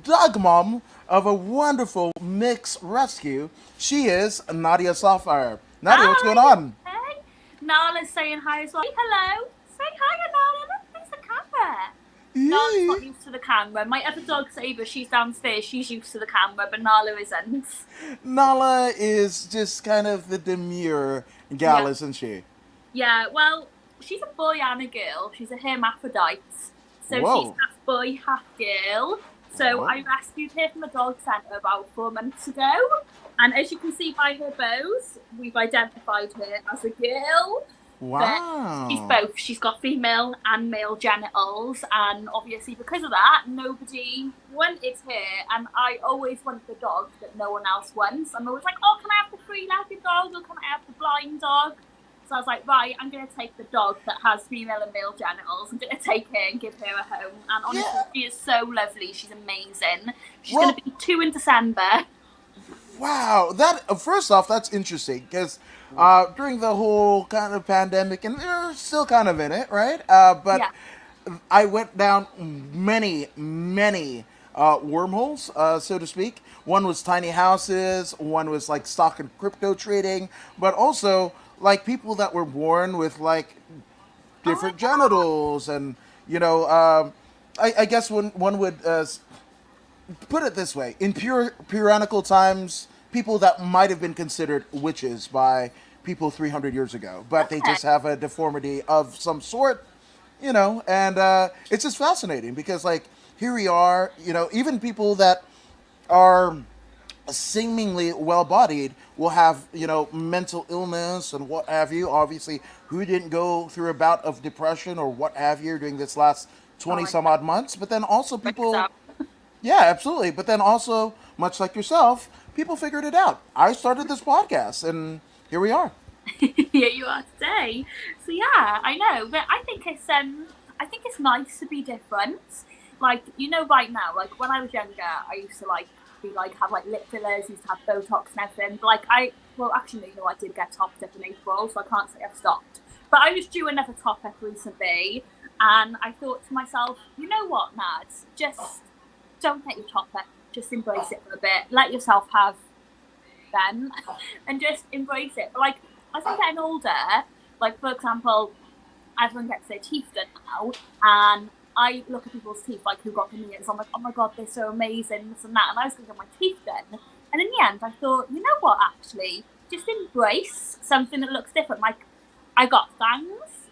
dog mom of a wonderful mixed rescue. She is Nadia Sapphire. Nadia, what's going Hi. on? Hey. Nala's saying hi as well. Hello. Say hi, Nala. Look, there's the camera. Nala's Yeah. not used to the camera. My other dog, Saber, she's downstairs. She's used to the camera, but Nala isn't. Nala is just kind of the demure gal, Yeah. isn't she? Yeah, well, she's a boy and a girl. She's a hermaphrodite. So she's Whoa. half boy, half girl. So Whoa. I rescued her from a dog centre about 4 months ago. And as you can see by her bows, we've identified her as a girl. But she's Wow. both. She's got female and male genitals, and obviously because of that, nobody wanted her. And I always want the dog that no one else wants. I'm always like, oh, can I have the three-legged dog or can I have the blind dog? So I was like, right, I'm going to take the dog that has female and male genitals. I'm going to take her and give her a home. And honestly, Yeah. she is so lovely. She's amazing. She's going Well, to be 2 in December. wow. That first off, that's interesting because during the whole kind of pandemic, and we're still kind of in it, right? But Yeah. I went down many wormholes, so to speak. One was tiny houses, one was like stock and crypto trading, but also like people that were born with like Oh my different God. genitals, and you know, I guess one would put it this way: in puritanical times, people that might have been considered witches by people 300 years ago, but they Okay. just have a deformity of some sort, and it's just fascinating because, like, here we are, even people that are seemingly well-bodied will have, mental illness and what have you. Obviously, who didn't go through a bout of depression or what have you during this last Oh 20 my some God. odd months? But then also Breaks people, up. yeah, absolutely. But then also, much like yourself, people figured it out. I started this podcast, and here we are. Here you are today. So yeah, I know, but I think it's nice to be different. Like right now, like when I was younger, I used to like be like have like lip fillers, used to have Botox and everything. But like well, actually, I did get topped up in April, so I can't say I've stopped. But I was due another top up recently, and I thought to myself, you know what, Nads, just don't get your top up. Just embrace it for a bit. Let yourself have them and just embrace it. But like as I'm getting older, like for example, everyone gets their teeth done now, and I look at people's teeth like who got veneers. I'm like, oh my god, they're so amazing, this and that. And I was going to get my teeth done, and in the end, I thought, you know what, actually, just embrace something that looks different. Like I got fangs.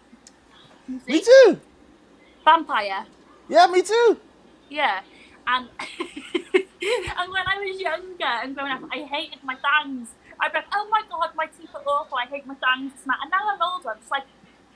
Can you Me see? too. Vampire. Yeah, me too. Yeah. And and when I was younger and growing up, I hated my fangs. I'd be like, oh my god, my teeth are awful. I hate my fangs. And now I'm older. I'm just like,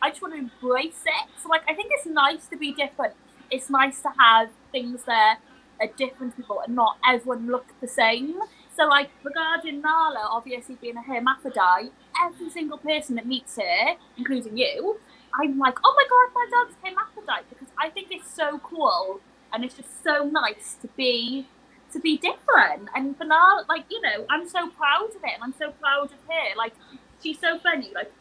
I just want to embrace it. So like, I think it's nice to be different. It's nice to have things that are different to people and not everyone look the same. So like regarding Nala, obviously being a hermaphrodite, every single person that meets her, including you, I'm like, oh my god, my dog's hermaphrodite because I think it's so cool and it's just so nice to be different. And for now, like I'm so proud of it, and I'm so proud of her. Like she's so funny, like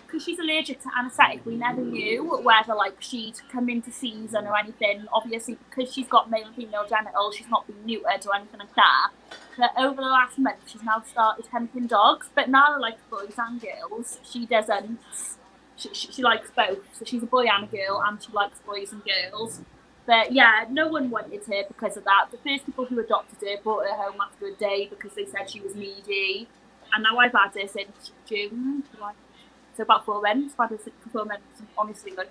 because she's allergic to anaesthetic, we never knew whether like she'd come into season or anything. Obviously, because she's got male and female genitals, she's not been neutered or anything like that. But over the last month, she's now started humping dogs. But Nala likes boys and girls. She doesn't. She likes both. So she's a boy and a girl, and she likes boys and girls. But yeah, no one wanted her because of that. The first people who adopted her brought her home after a day because they said she was needy. And now I've had her since June, July, so about 4 months. I've had her for 4 months. Honestly, like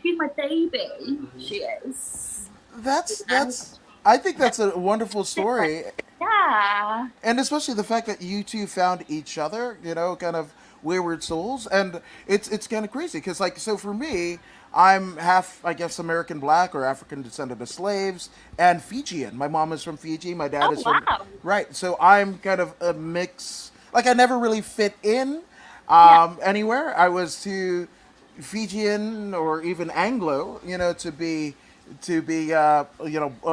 she's my baby. She is. Yeah. That's. I think that's a wonderful Different. story, Yeah. and especially the fact that you two found each other, kind of wayward souls, and it's kind of crazy because, like, so for me, I'm half, I guess, American black or African descendant of slaves, and Fijian. My mom is from Fiji, my dad Oh is from, wow. right, so I'm kind of a mix. Like, I never really fit in Yeah. anywhere. I was too Fijian or even Anglo, to be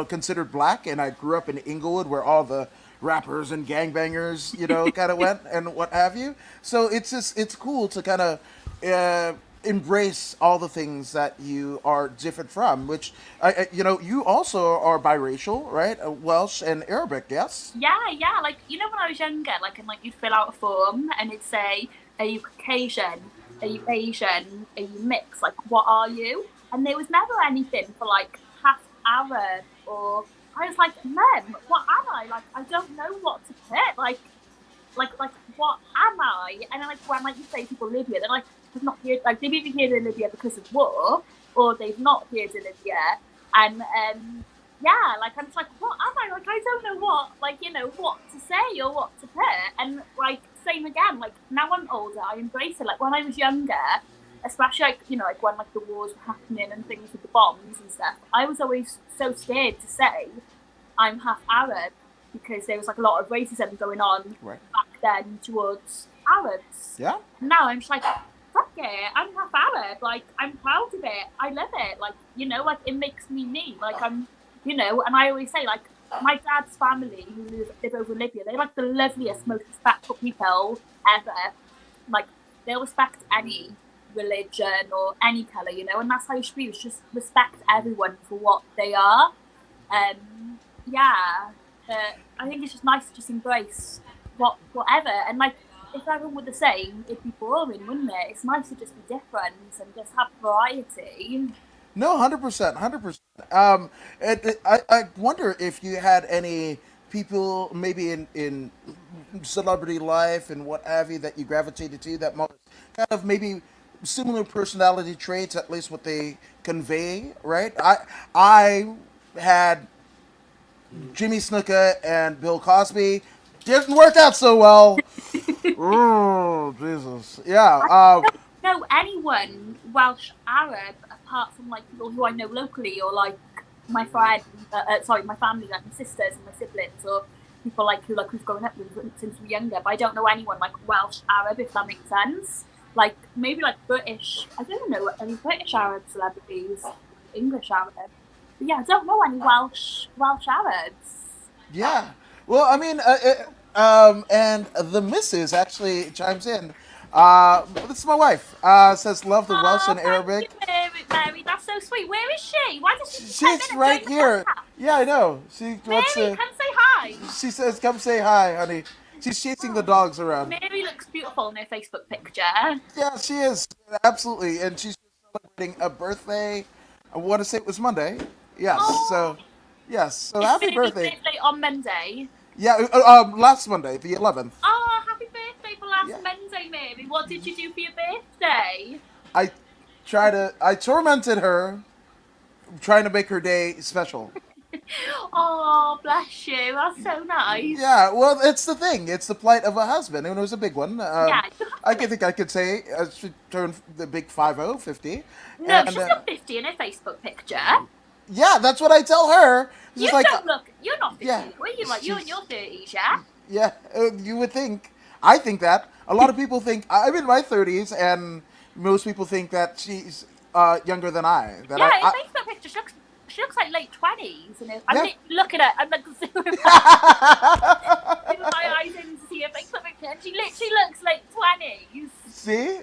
considered black, and I grew up in Inglewood where all the rappers and gangbangers, kind of went and what have you. So it's cool to kind of embrace all the things that you are different from. Which you also are biracial, right? Welsh and Arabic, yes. Yeah, yeah. Like, when I was younger, like, and like you'd fill out a form and it'd say, "Are you Caucasian? Are you Asian? Are you mixed? Like, what are you?" And there was never anything for like half Arab or. I was like, "Mem, what am I? Like, I don't know what to put. Like, what am I?" And then, like, when like you say people Libya, they're like, "They've not here." Like, they've either here in Libya because of war, or they've not here in Libya. And yeah, like I'm just like, what am I? Like, I don't know what to say or what to put. And like same again. Like now I'm older, I embrace it. Like when I was younger, especially like like when like the wars were happening and things with the bombs and stuff, I was always so scared to say I'm half Arab because there was like a lot of racism going on Right. back then towards Arabs. Yeah. And now I'm just like, fuck it, I'm half Arab. Like I'm proud of it. I love it. Like like it makes me me. Like and I always say like my dad's family who live over in Libya, they're like the loveliest, most respectful people ever. Like they'll respect any religion or any colour, and that's how you should be. You should just respect everyone for what they are. Yeah, I think it's just nice to just embrace whatever. And like, if everyone were the same, it'd be boring, wouldn't it? It's nice to just be different and just have variety. No, 100%, 100%. I wonder if you had any people, maybe in celebrity life and what have you, that you gravitated to that most kind of maybe similar personality traits, at least what they convey, right? I had Jimmy Snuka and Bill Cosby. Didn't work out so well. Oh, Jesus. Yeah. I don't know anyone Welsh Arab apart from like people who I know locally or like my friend, sorry, my family, like my sisters and my siblings, or people like who like we've grown up with since we were younger. But I don't know anyone like Welsh Arab, if that makes sense. Like maybe like British. I don't know any British Arab celebrities, English Arab. But yeah, I don't know any Welsh Arabs. Yeah. Well, I mean, and the missus actually chimes in. This is my wife. Says love the Welsh Oh, and thank you, Arabic. Mary. Mary, that's so sweet. Where is she? Why does she just 10 She's minutes right during the here. podcast? Yeah, I know. She wants Mary, to. come say hi. She says, "Come say hi, honey." She's chasing the dogs around. Mary looks beautiful in her Facebook picture. Yeah, she is absolutely, and she's celebrating a birthday. I want to say it was Monday. Yes. Oh, So, yes. So it's happy Mary's birthday. birthday on Monday. Yeah. Last Monday, the 11th. Oh, happy birthday for last Yeah. Monday, Mary. What did you do for your birthday? I I tormented her, trying to make her day special. Oh, bless you. That's so nice. Yeah, well, it's the thing. It's the plight of a husband, and it was a big one. Yeah, you have I to. think I could say she turned the big 50, 50. No, And she's got 50 in her Facebook picture. yeah, that's what I tell her. You She's like, don't look, you're not 50, yeah, were you? Like, you're in your 30s, yeah? yeah, you would think. I think that. A lot of people think I'm in my 30s, and most people think that she's younger than I. That Yeah, her I Facebook picture, she looks like late 20s. And I'm yeah. literally looking at I'm like, zooming my eyes in to see her Facebook picture, and she literally looks late 20s.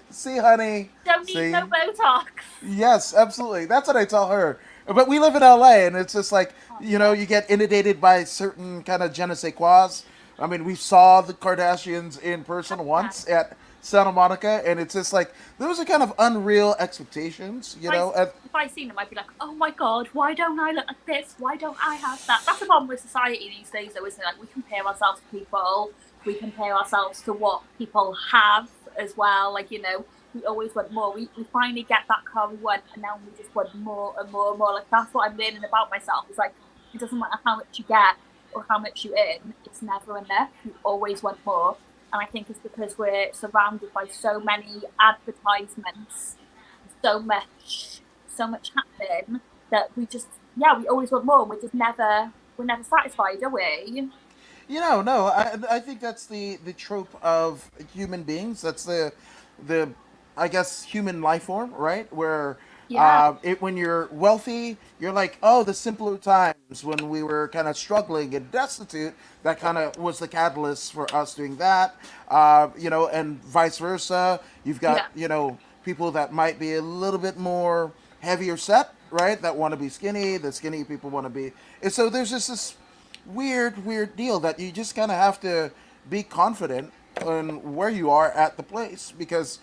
See, honey. Don't need See. no Botox. Yes, absolutely. That's what I tell her. But we live in LA, and it's just like, Oh, you get inundated by certain kind of je ne sais quoi. I mean, we saw the Kardashians in person yeah. once at Santa Monica, and it's just like, those are kind of unreal expectations, If I, And if I seen them, I'd be like, oh my god, why don't I look like this? Why don't I have that? That's the problem with society these days, though, isn't it? Like, we compare ourselves to people, we compare ourselves to what people have as well. Like, we always want more. We finally get that car we want, and now we just want more and more and more. Like, that's what I'm learning about myself. It's like, it doesn't matter how much you get or how much you earn, it's never enough. You always want more. And I think it's because we're surrounded by so many advertisements, so much happening that we just, yeah, we always want more, and we're never satisfied, are we? no, I think that's the trope of human beings. That's the I guess human life form, right? Where Yeah, when you're wealthy, you're like, oh, the simpler times when we were kind of struggling and destitute. That kind of was the catalyst for us doing that. And vice versa. You've got yeah, people that might be a little bit more heavier set, right? That want to be skinny. The skinny people want to be. And so there's just this weird deal that you just kind of have to be confident in where you are at the place because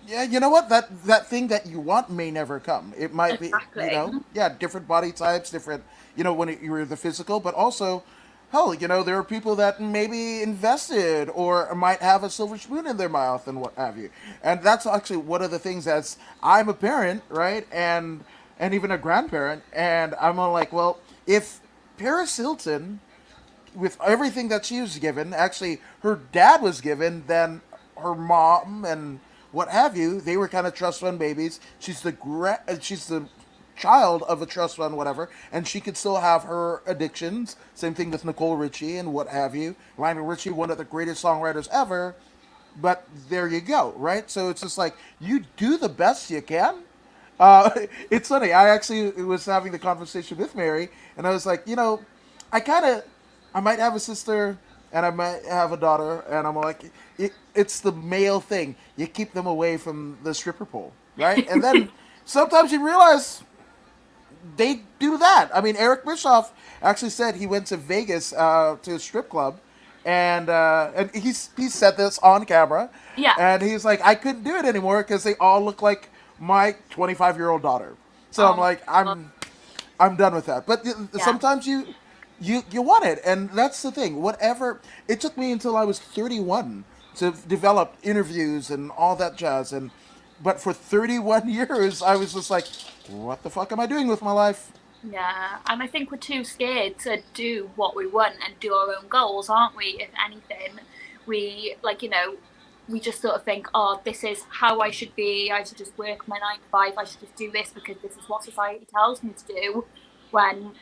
yeah, you know what? That thing that you want may never come. It might be, Exactly. yeah, different body types, different, when you're the physical, but also, hell, there are people that maybe invested or might have a silver spoon in their mouth and what have you. And that's actually one of the things that's I'm a parent, right? And even a grandparent, and I'm all like, well, if Paris Hilton with everything that she was given, actually her dad was given, then her mom and what have you, they were kind of trust fund babies. She's the child of a trust fund, whatever, and she could still have her addictions. Same thing with Nicole Richie and what have you. Lionel Richie, one of the greatest songwriters ever. But there you go, right? So it's just like you do the best you can. Uh, it's funny. I actually was having the conversation with Mary, and I was like, I kind of, I might have a sister, and I might have a daughter, and I'm like, it's the male thing. You keep them away from the stripper pole, right? And then sometimes you realize they do that. I mean, Eric Bischoff actually said he went to Vegas to a strip club, and he said this on camera, Yeah. and he's like, I couldn't do it anymore because they all look like my 25-year-old daughter. So I'm Oh like, my God. I'm done with that. But Yeah. sometimes you want it, and that's the thing. Whatever it took me until I was 31 to develop interviews and all that jazz, and but for 31 years I was just like, what the fuck am I doing with my life? Yeah, and I think we're too scared to do what we want and do our own goals, aren't we? If anything, we we just sort of think, oh, this is how I should be. I should just work my 9 to 5. I should just do this because this is what society tells me to do. When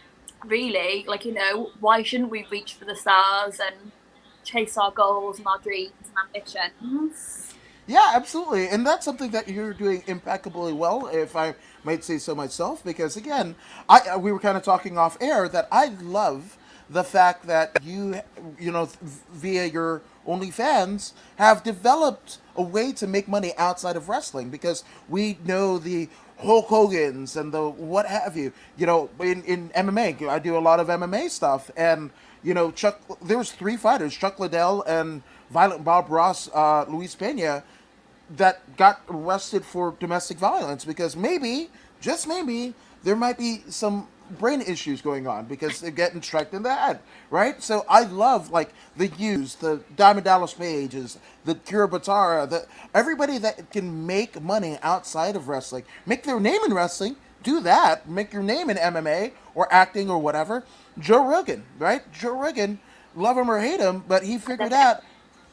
really, why shouldn't we reach for the stars and chase our goals and our dreams and ambitions? Yeah, absolutely. And that's something that you're doing impeccably well, if I might say so myself, because again, we were kind of talking off air that I love the fact that via your OnlyFans have developed a way to make money outside of wrestling because we know the Hulk Hogan's and the what have you. In MMA, I do a lot of MMA stuff, and Chuck. There was 3 fighters: Chuck Liddell and Violent Bob Ross, Luis Pena, that got arrested for domestic violence because maybe, just maybe, there might be some brain issues going on because they're getting struck in the head, right? So I love like the Hughes, the Diamond Dallas Pages, the Kira Batara, the everybody that can make money outside of wrestling, make their name in wrestling, do that, make your name in MMA or acting or whatever. Joe Rogan, right? Joe Rogan, love him or hate him, but he figured out,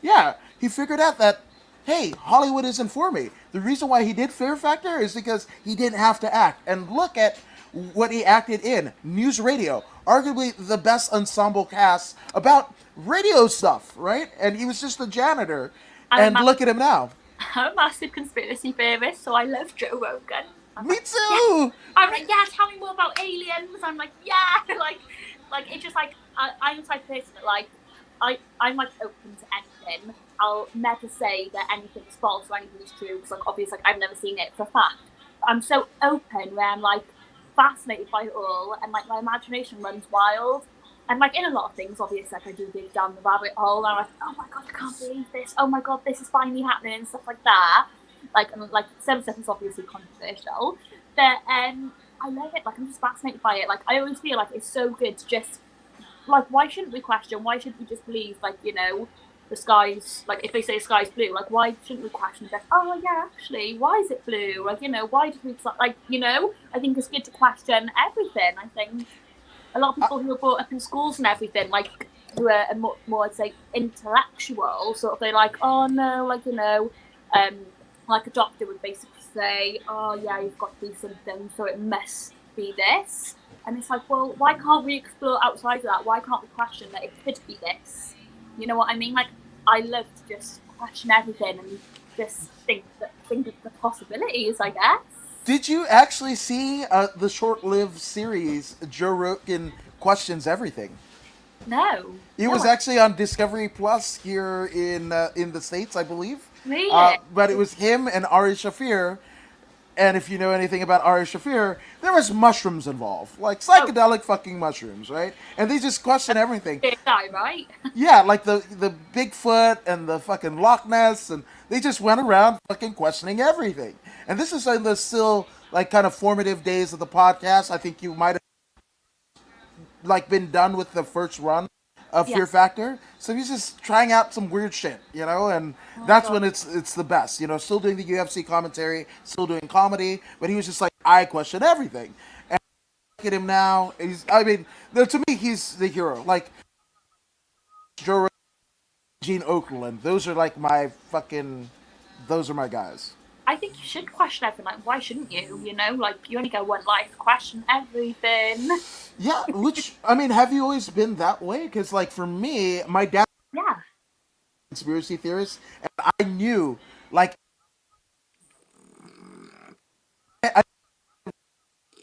yeah, he figured out that hey, Hollywood isn't for me. The reason why he did Fear Factor is because he didn't have to act. And look at what he acted in News Radio, arguably the best ensemble cast about radio stuff, right? And he was just a janitor. I'm And a look at him now. I'm a massive conspiracy theorist, so I love Joe Rogan. I'm Me like, yeah. too. I'm like, yeah, tell me more about aliens. I'm like, yeah, like it's just like I'm the type of person that I'm like open to anything. I'll never say that anything's false or anything's true because like obviously like I've never seen it for a fact. But I'm so open where I'm like fascinated by it all and like my imagination runs wild. And like in a lot of things, obviously, like I do dig down the rabbit hole, and I'm like, oh my god, I can't believe this. Oh my god, this is finally happening, and stuff like that. Like some stuff is obviously controversial, but I love it. Like I'm just fascinated by it. Like I always feel like it's so good to just like why shouldn't we question? Why shouldn't we just believe like the sky's like if they say the sky's blue, like why shouldn't we question? Like oh yeah, actually, why is it blue? Like why did we like I think it's good to question everything. I think a lot of people who are brought up in schools and everything, like who are more I'd say intellectual, sort of they're like, oh no, like um, like a doctor would basically say, oh yeah, you've got to do something, so it must be this, and it's like, well, why can't we explore outside of that? Why can't we question that it could be this? You know what I mean? Like I love to just question everything and just think of the possibilities, I guess. Did you actually see the short-lived series Joe Rogan Questions Everything? No, It no, was actually on Discovery Plus here in the States, I believe. Really? But it was him and Ari Shafir. And if you know anything about Ari Shafir, there was mushrooms involved, like Oh, psychedelic fucking mushrooms, right? And they just question everything. big guy, right? Yeah, like the Bigfoot and the fucking Loch Ness, and they just went around fucking questioning everything. And this is in the still like kind of formative days of the podcast. I think you might have like been done with the first run of Yeah. Fear Factor, so he's just trying out some weird shit, and Oh my that's god. when it's the best. Still doing the UFC commentary, still doing comedy, but he was just like, I question everything. And look at him now. I mean, to me, he's the hero. Like Joe Rogan, Gene Okerlund, those are like my fucking, those are my guys. I think you should question everything. Like, why shouldn't you? You know, like you only get one life. Question everything. Yeah, which I mean, have you always been that way? Because like for me, my dad Yeah. was a conspiracy theorist, and I knew like. I,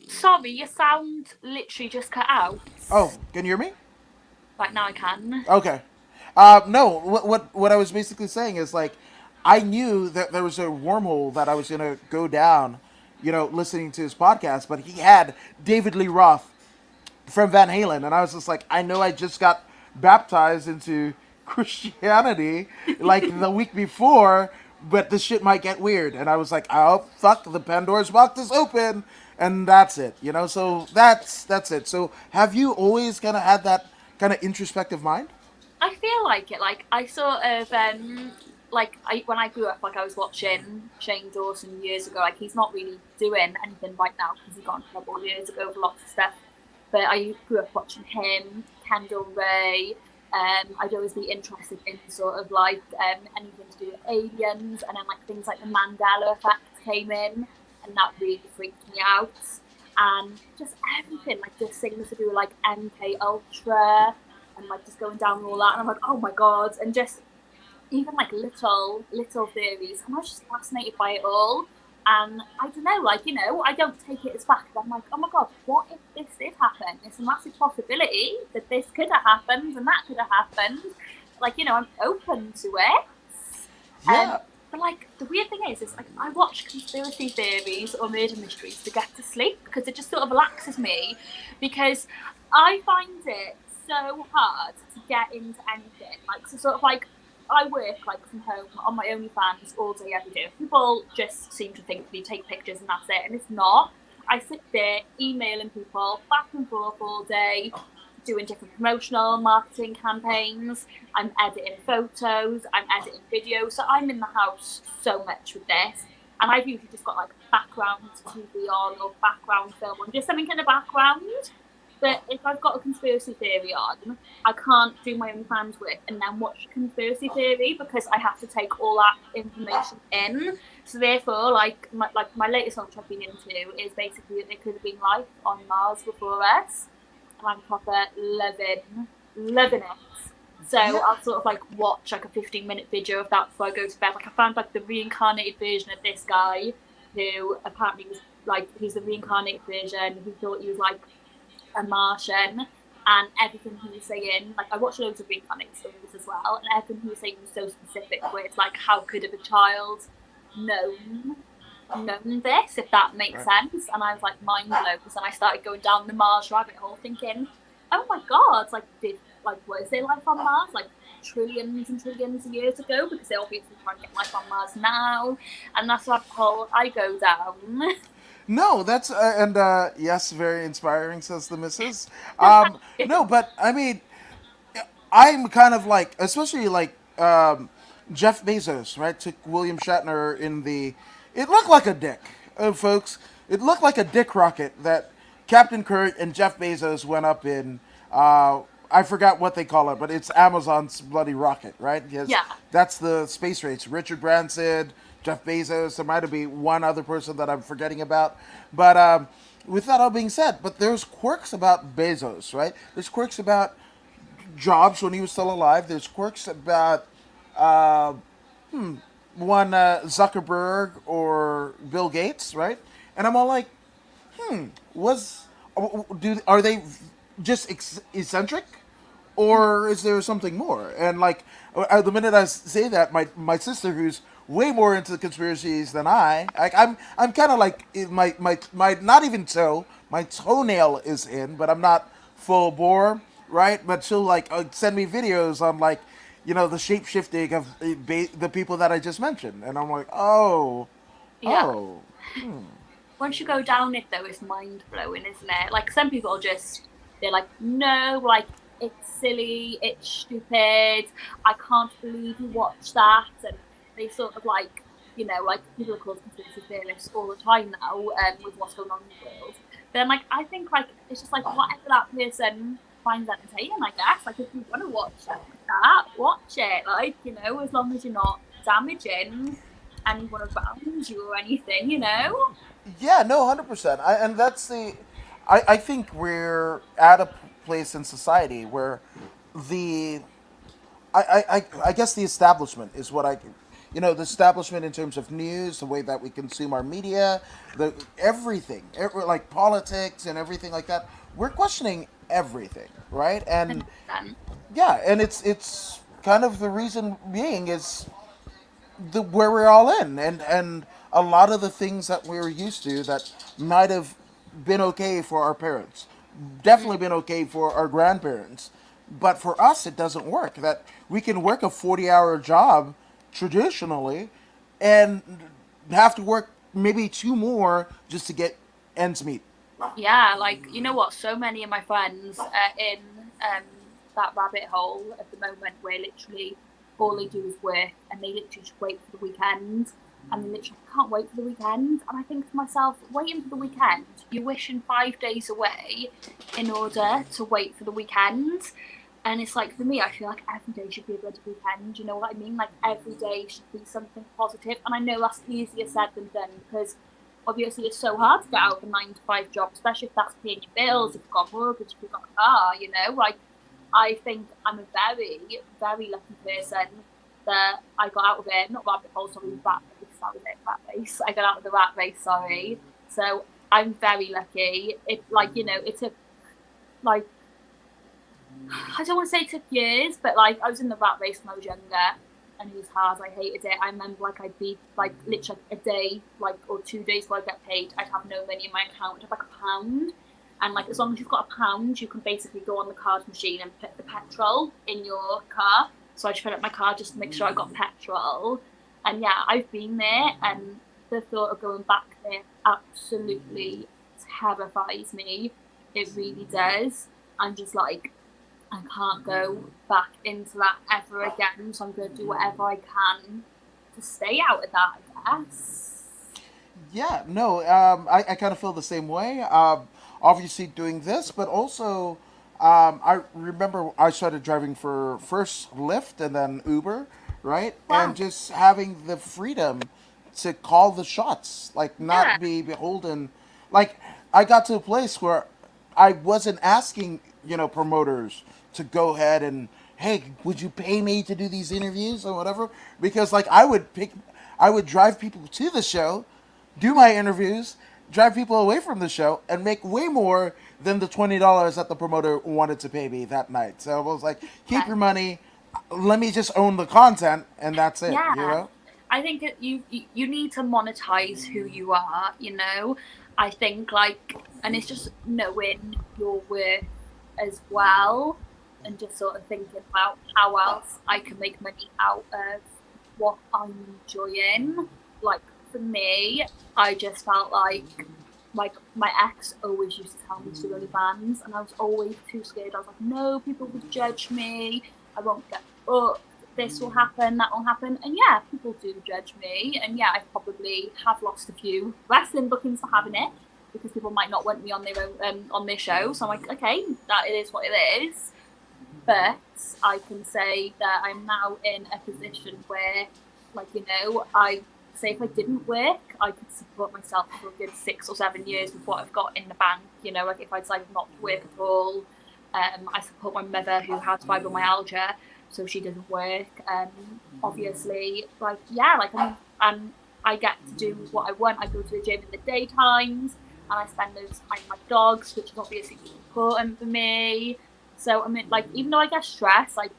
Sorry, your sound literally just cut out. oh, can you hear me? Right now I can. Okay. No, what I was basically saying is like, I knew that there was a wormhole that I was gonna go down, listening to his podcast. But he had David Lee Roth from Van Halen, and I was just like, I know I just got baptized into Christianity like the week before, but this shit might get weird. And I was like, oh fuck, the Pandora's box is open, and that's it. So that's it. So have you always kind of had that kind of introspective mind? I feel like it. Like I sort of when I grew up, like I was watching Shane Dawson years ago. Like he's not really doing anything right now because he got in trouble years ago for lots of stuff. But I grew up watching him, Kendall Ray. I'd always be interested in sort of like anything to do with aliens, and then like things like the Mandela effect came in, and that really freaked me out. And just everything, like just things to do with like MK Ultra, and like just going down all that, and I'm like, oh my god, and just even like little theories, and I was just fascinated by it all. And I don't know, like I don't take it as fact. I'm like, oh my god, what if this did happen? It's a massive possibility that this could have happened and that could have happened. Like I'm open to it. Yeah. But like the weird thing is like I watch conspiracy theories or murder mysteries to get to sleep because it just sort of relaxes me. Because I find it so hard to get into anything. Like so, sort of like I work like from home on my OnlyFans all day every day. People just seem to think we take pictures and that's it, and it's not. I sit there emailing people back and forth all day, doing different promotional marketing campaigns. I'm editing photos, I'm editing videos, so I'm in the house so much with this. And I've usually just got like background TV on or background film on, just something in the background. But if I've got a conspiracy theory on, I can't do my own fans work and then watch a conspiracy theory because I have to take all that information in. So therefore, like my latest one which I've been into is basically that there could have been life on Mars before us, and I'm proper loving it. So Yeah. I'll sort of like watch like a 15-minute video of that before I go to bed. Like I found like the reincarnated version of this guy, who apparently was like he's the reincarnated version. He thought he was like a Martian, and everything he was saying, like I watched loads of reincarnated stories as well, and everything he was saying was so specific. Where it's like, how could have a child known this, if that makes sense? And I was like mind blown, and I started going down the Mars rabbit hole, thinking, oh my god, was there life on Mars like trillions and trillions of years ago? Because they obviously trying to get life on Mars now, and that's what hole I go down. No, that's and yes, very inspiring, says the missus. No, but I mean, I'm kind of like, especially like Jeff Bezos, right? Took William Shatner in the. It looked like a dick, folks. It looked like a dick rocket that Captain Kirk and Jeff Bezos went up in. I forgot what they call it, but it's Amazon's bloody rocket, right? Because Yeah. that's the space race. Richard Branson, Jeff Bezos. There might be one other person that I'm forgetting about, but with that all being said, but there's quirks about Bezos, right? There's quirks about Jobs when he was still alive. There's quirks about one Zuckerberg or Bill Gates, right? And I'm all like, was are they just eccentric, or is there something more? And like the minute I say that, my sister, who's way more into conspiracies than I. Like I'm kind of like my not even toe. My toenail is in, but I'm not full bore, right? But she'll like send me videos on like the shape shifting of the people that I just mentioned, and I'm like, oh, Yeah. oh, Once you go down it though, it's mind blowing, isn't it? Like some people just they're like, no, like it's silly, it's stupid, I can't believe you watched that, and they sort of like, like people are called conspiracy theorists all the time now, with what's going on in the world. But then like I think like it's just like whatever that person finds entertaining, I guess. Like if you want to watch that, watch it. Like as long as you're not damaging anyone around you or anything. yeah, no, 100%. And that's I think we're at a place in society where the I guess the establishment is what the establishment in terms of news, the way that we consume our media, the everything, like politics and everything like that. We're questioning everything, right? And 100%. yeah, and it's kind of the reason being is the where we're all in, and a lot of the things that we were used to that might have been okay for our parents, definitely been okay for our grandparents, but for us it doesn't work. That we can work a 40-hour job traditionally, and have to work maybe two more just to get ends meet. Yeah, like you know what? So many of my friends are in that rabbit hole at the moment where literally all they do is work and they literally just wait for the weekend and they literally can't wait for the weekend. And I think to myself, waiting for the weekend, you're wishing 5 days away in order to wait for the weekend. And it's like for me, I feel like every day should be a bloody weekend. You know what I mean? Like every day should be something positive. And I know that's easier said than done because obviously it's so hard to get out of a 9 to 5 job, especially if that's paying your bills, if you've got a mortgage, if you've got a car. Like I think I'm a very, very lucky person that I got out of it. Not rabbit hole, sorry, rat race. That was it, rat race. I got out of the rat race, sorry. So I'm very lucky. It took like I don't want to say it took years, but like I was in the rat race when I was younger, and it was hard. I hated it. I remember like I'd be like literally a day, like or 2 days before I get paid, I'd have no money in my account. I'd have like £1, and like as long as you've got £1, you can basically go on the card machine and put the petrol in your car. So I just fill up my car just to make sure I got petrol. And yeah, I've been there, and the thought of going back there absolutely terrifies me. It really does. I'm just like I can't go back into that ever again. So I'm going to do whatever I can to stay out of that, I guess. Yeah, no, I kind of feel the same way. Obviously, doing this, but also, I remember I started driving for first Lyft and then Uber, right? And Wow. just having the freedom to call the shots, like Yeah. not be beholden. Like, I got to a place where I wasn't asking, promoters to go ahead and, hey, would you pay me to do these interviews or whatever? Because, like, I would drive people to the show, do my interviews, drive people away from the show, and make way more than the $20 that the promoter wanted to pay me that night. So I was like, keep your money. Let me just own the content, and that's it. Yeah. I think that you need to monetize who you are. I think like, and it's just knowing your worth as well, and just sort of thinking about how else I can make money out of what I'm enjoying. Like for me, I just felt like my ex always used to tell me to do OnlyFans, and I was always too scared. I was like, no, people will judge me. I won't get booked. This will happen, that will happen, and yeah, people do judge me, and yeah, I probably have lost a few wrestling bookings for having it because people might not want me on their own on their show. So I'm like, okay, that it is what it is. But I can say that I'm now in a position where, like, I say if I didn't work, I could support myself for a good 6 or 7 years with what I've got in the bank. Like if I decided not to work at all, I support my mother who has fibromyalgia, so she doesn't work. Obviously, like yeah, like I get to do what I want. I go to the gym in the daytimes, and I spend those time with my dogs, which is obviously important for me. So I mean, like even though I get stressed, like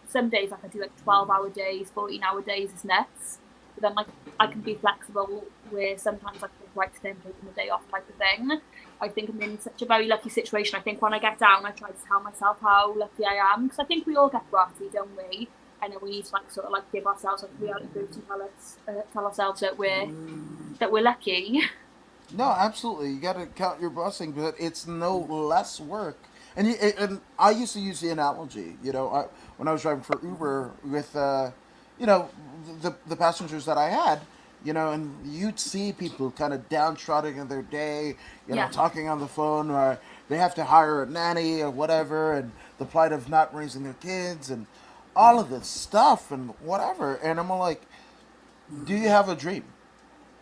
some days like I do like 12-hour days, 14-hour days is nuts. But then like I can be flexible where sometimes like it's right today I'm taking the day off type of thing. I think I'm in such a very lucky situation. I think when I get down, I try to tell myself how lucky I am, because I think we all get bratty, don't we? And then we need to like sort of like give ourselves like reality boost and tell ourselves that we're lucky. No, absolutely. You got to count your blessing, but it's no less work. And I used to use the analogy, when I was driving for Uber with, you know, the passengers that I had, and you'd see people kind of downtrodden in their day, Yeah, talking on the phone, or they have to hire a nanny or whatever, and the plight of not raising their kids, and all of this stuff, and whatever. And I'm like, do you have a dream?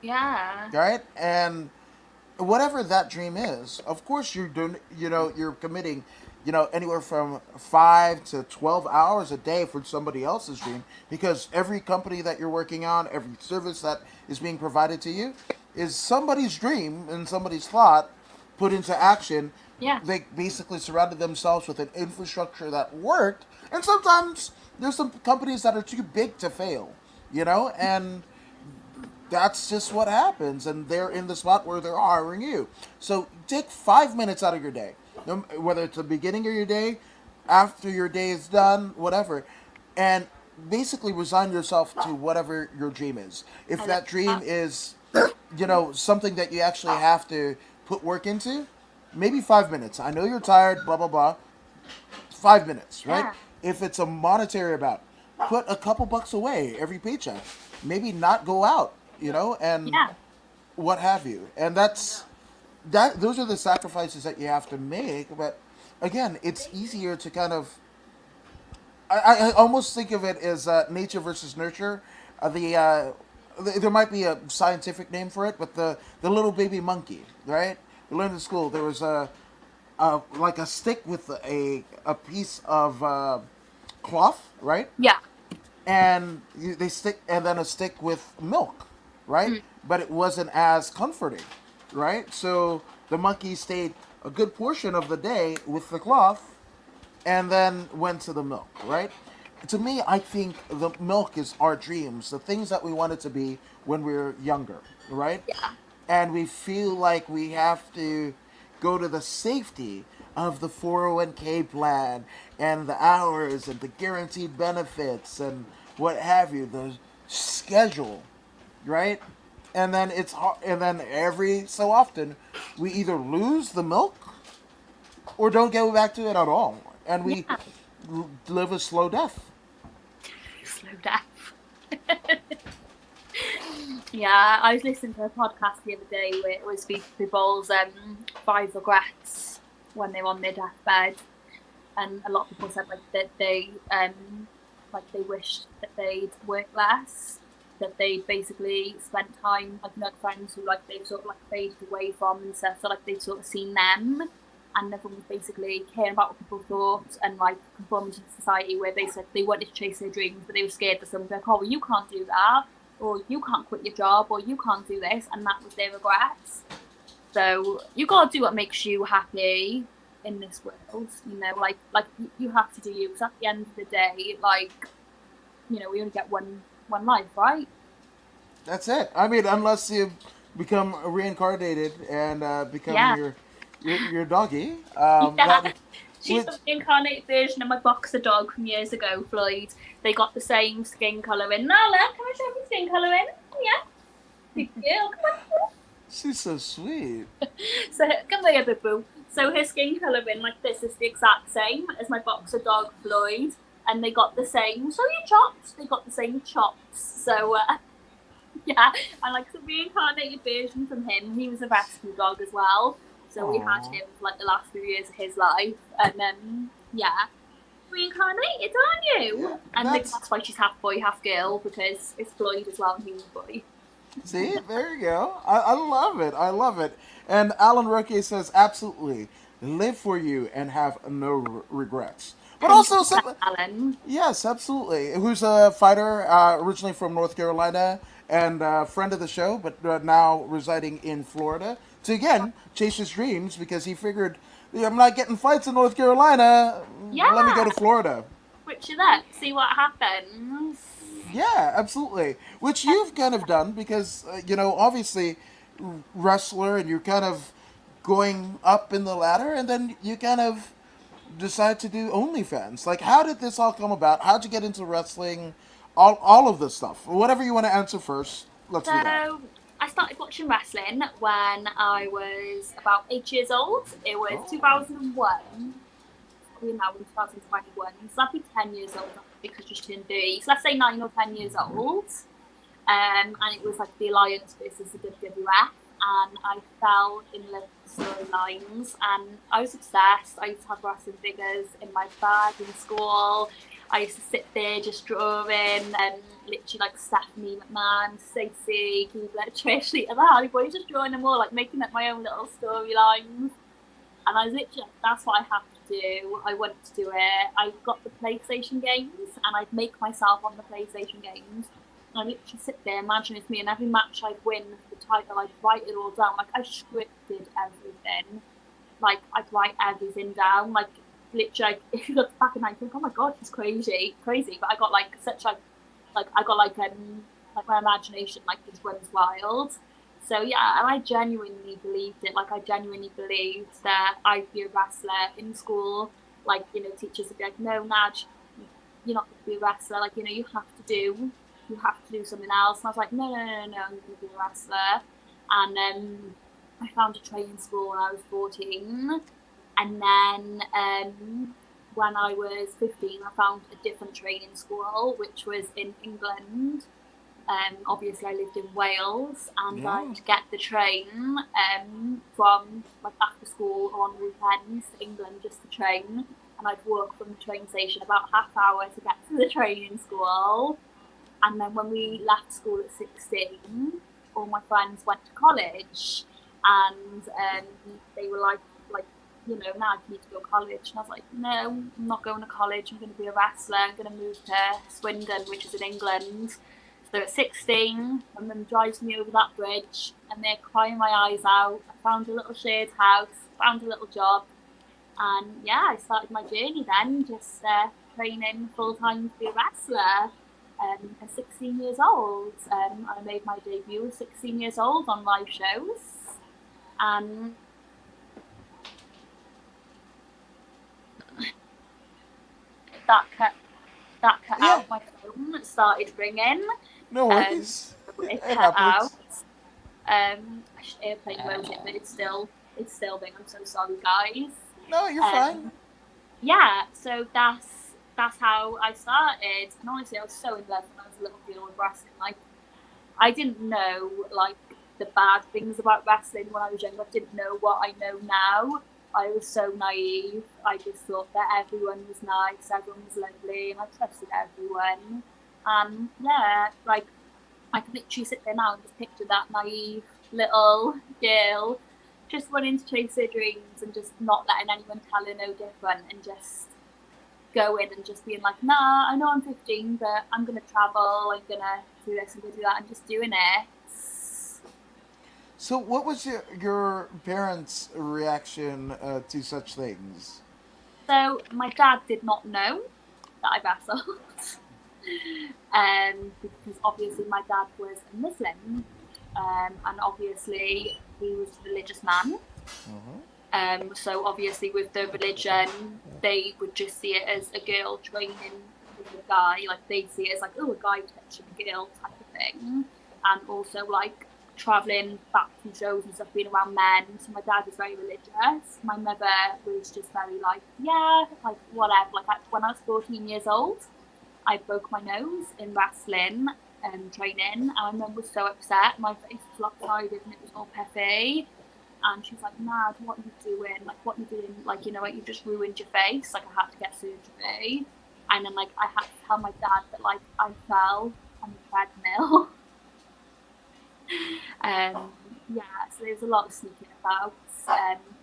yeah, Right? And whatever that dream is, of course you're doing, you're committing, anywhere from 5 to 12 hours a day for somebody else's dream, because every company that you're working on, every service that is being provided to you, is somebody's dream and somebody's thought put into action. yeah. They basically surrounded themselves with an infrastructure that worked, and sometimes there's some companies that are too big to fail, and that's just what happens, and they're in the spot where they're hiring you. So take 5 minutes out of your day, whether it's the beginning of your day, after your day is done, whatever, and basically resign yourself to whatever your dream is. If I love that dream that. is, something that you actually have to put work into, maybe 5 minutes. I know you're tired, blah blah blah. 5 minutes, right? Yeah, If it's a monetary amount, put a couple bucks away every paycheck. Maybe not go out, and yeah, what have you. And that. Those are the sacrifices that you have to make. But again, it's easier to kind of. I almost think of it as nature versus nurture. There might be a scientific name for it, but the little baby monkey, right? We learned in school there was like a stick with a piece of cloth, right? yeah. And they stick, and then a stick with milk, right? Mm. But it wasn't as comforting, right? So the monkey stayed a good portion of the day with the cloth, and then went to the milk, right? To me, I think the milk is our dreams, the things that we wanted to be when we were younger, right? Yeah. And we feel like we have to go to the safety of the 401k plan and the hours and the guaranteed benefits and what have you, the schedule, right? And then it's hard, and then every so often we either lose the milk or don't get back to it at all, and we Yeah. live a slow death. Slow death. Yeah, I was listening to a podcast the other day where it was people's 5 regrets when they were on their deathbed, and a lot of people said like that they wished that they'd worked less, that they'd basically spent time like friends who like they've sort of like faded away from and stuff, so like they'd sort of seen them, and everyone was basically caring about what people thought and like conforming to society, where they said they wanted to chase their dreams but they were scared that someone would be like, oh well, you can't do that, or you can't quit your job, or you can't do this, and that was their regrets. So you gotta do what makes you happy in this world, like you have to do you, because at the end of the day, like, we only get one life, right? That's it. I mean, unless you become reincarnated and become Yeah. your doggy. Yeah. She's Which the reincarnated version of my boxer dog from years ago, Floyd. They got the same skin colouring. Nala, can I show you skin colouring? Yeah. Big girl, come on. she's so sweet. So come here, boo boo. So her skin colouring like this is the exact same as my boxer dog Floyd, and they got the same. So your chops, they got the same chops. So yeah, I like the reincarnated version from him. He was a rescue dog as well. So we had Aw. him for like the last few years of his life, and then yeah, reincarnated, aren't you? Yeah, And that's why she's half boy, half girl, because it's Floyd as well, and he was a boy. See, there you go. I love it. I love it. And Alan Roque says, absolutely, live for you and have no regrets. But also, Alan. yes, absolutely. Who's a fighter originally from North Carolina and a friend of the show, but now residing in Florida to again chase his dreams because he figured, "Yeah, I'm not getting fights in North Carolina. Yeah. Let me go to Florida." Switch it up, see what happens. Yeah, absolutely. Which you've kind of done because, obviously, wrestler, and you're kind of going up in the ladder, and then you kind of decide to do OnlyFans. Like, how did this all come about? How'd you get into wrestling? All of this stuff. Whatever you want to answer first, let's do that. So I started watching wrestling when I was about 8 years old. It was Oh. 2001. We're now in 2021. So I'd be 10 yeyears old because I just turned 30. So let's say 9 or 10 years old. And it was like the Alliance versus the WWF. And I fell in love with storylines, and I was obsessed. I used to have wrestling figures in my bag in school. I used to sit there just drawing, and literally like Stephanie McMahon, Stacey, Keebler, Trish, Lita, the Hardy Boys, just drawing them all, like making up my own little storylines. And I was literally like, that's what I have to do. I wanted to do it. I got the PlayStation games, and I'd make myself on the PlayStation games. And I literally sit there, imagine it's me, and every match I'd win for the title, I'd write it all down. Like, I scripted everything. Like, I'd write everything down. Like, literally, if you look back and I think, oh my god, he's crazy. But I got like such like my imagination like just runs wild. So yeah, and I genuinely believed it. Like, I genuinely believed that I'd be a wrestler in school. Like, teachers would be like, no, Naj, you're not going to be a wrestler. Like, you have to do something else. And I was like, no, I'm going to be a wrestler. And I found a training school when I was 14. And then when I was 15, I found a different training school, which was in England. Obviously, I lived in Wales, and Yeah. I'd get the train from like after school or on weekends to England just to train. And I'd walk from the train station about half hour to get to the training school. And then when we left school at 16, all my friends went to college, and they were like, now you need to go to college. And I was like, no, I'm not going to college. I'm going to be a wrestler. I'm going to move to Swindon, which is in England. So at 16, my mum drives me over that bridge, and they're crying my eyes out. I found a little shared house, found a little job, and yeah, I started my journey then, just training full-time to be a wrestler. At 16 years old, I made my debut at 16 years old on live shows, and that cut Yeah. out. My phone started ringing. No worries. It It cut out. happens. Airplane mode it, but it's still ringing. I'm so sorry, guys. No, you're fine. Yeah, so that's how I started. And honestly, I was so in love when I was a little girl with wrestling. Like, I didn't know like the bad things about wrestling when I was young. I didn't know what I know now. I was so naive. I just thought that everyone was nice, everyone was lovely, and I trusted everyone. And yeah, like, I can literally sit there now and just picture that naive little girl just wanting to chase her dreams and just not letting anyone tell her no different, and just going and just being like, nah, I know I'm 15, but I'm going to travel, I'm going to do this, I'm going to do that, and just doing it. So, what was your parents' reaction to such things? So my dad did not know that I wrestled. Because obviously my dad was a Muslim, and obviously he was a religious man. So obviously with the religion, they would just see it as a girl training with a guy. Like, they'd see it as like, oh, a guy touching a girl type of thing. And also like traveling back from shows and stuff, being around men. So my dad was very religious. My mother was just very like, yeah, like whatever. Like, when I was 14 years old, I broke my nose in wrestling training, and my mum was so upset. My face was lopsided and it was all puffy. And she was like, Nad, what are you doing? Like, what are you doing? Like, like, you just ruined your face. Like, I had to get surgery. And then, like, I had to tell my dad that, like, I fell on the treadmill. Yeah, so there's a lot of sneaking about.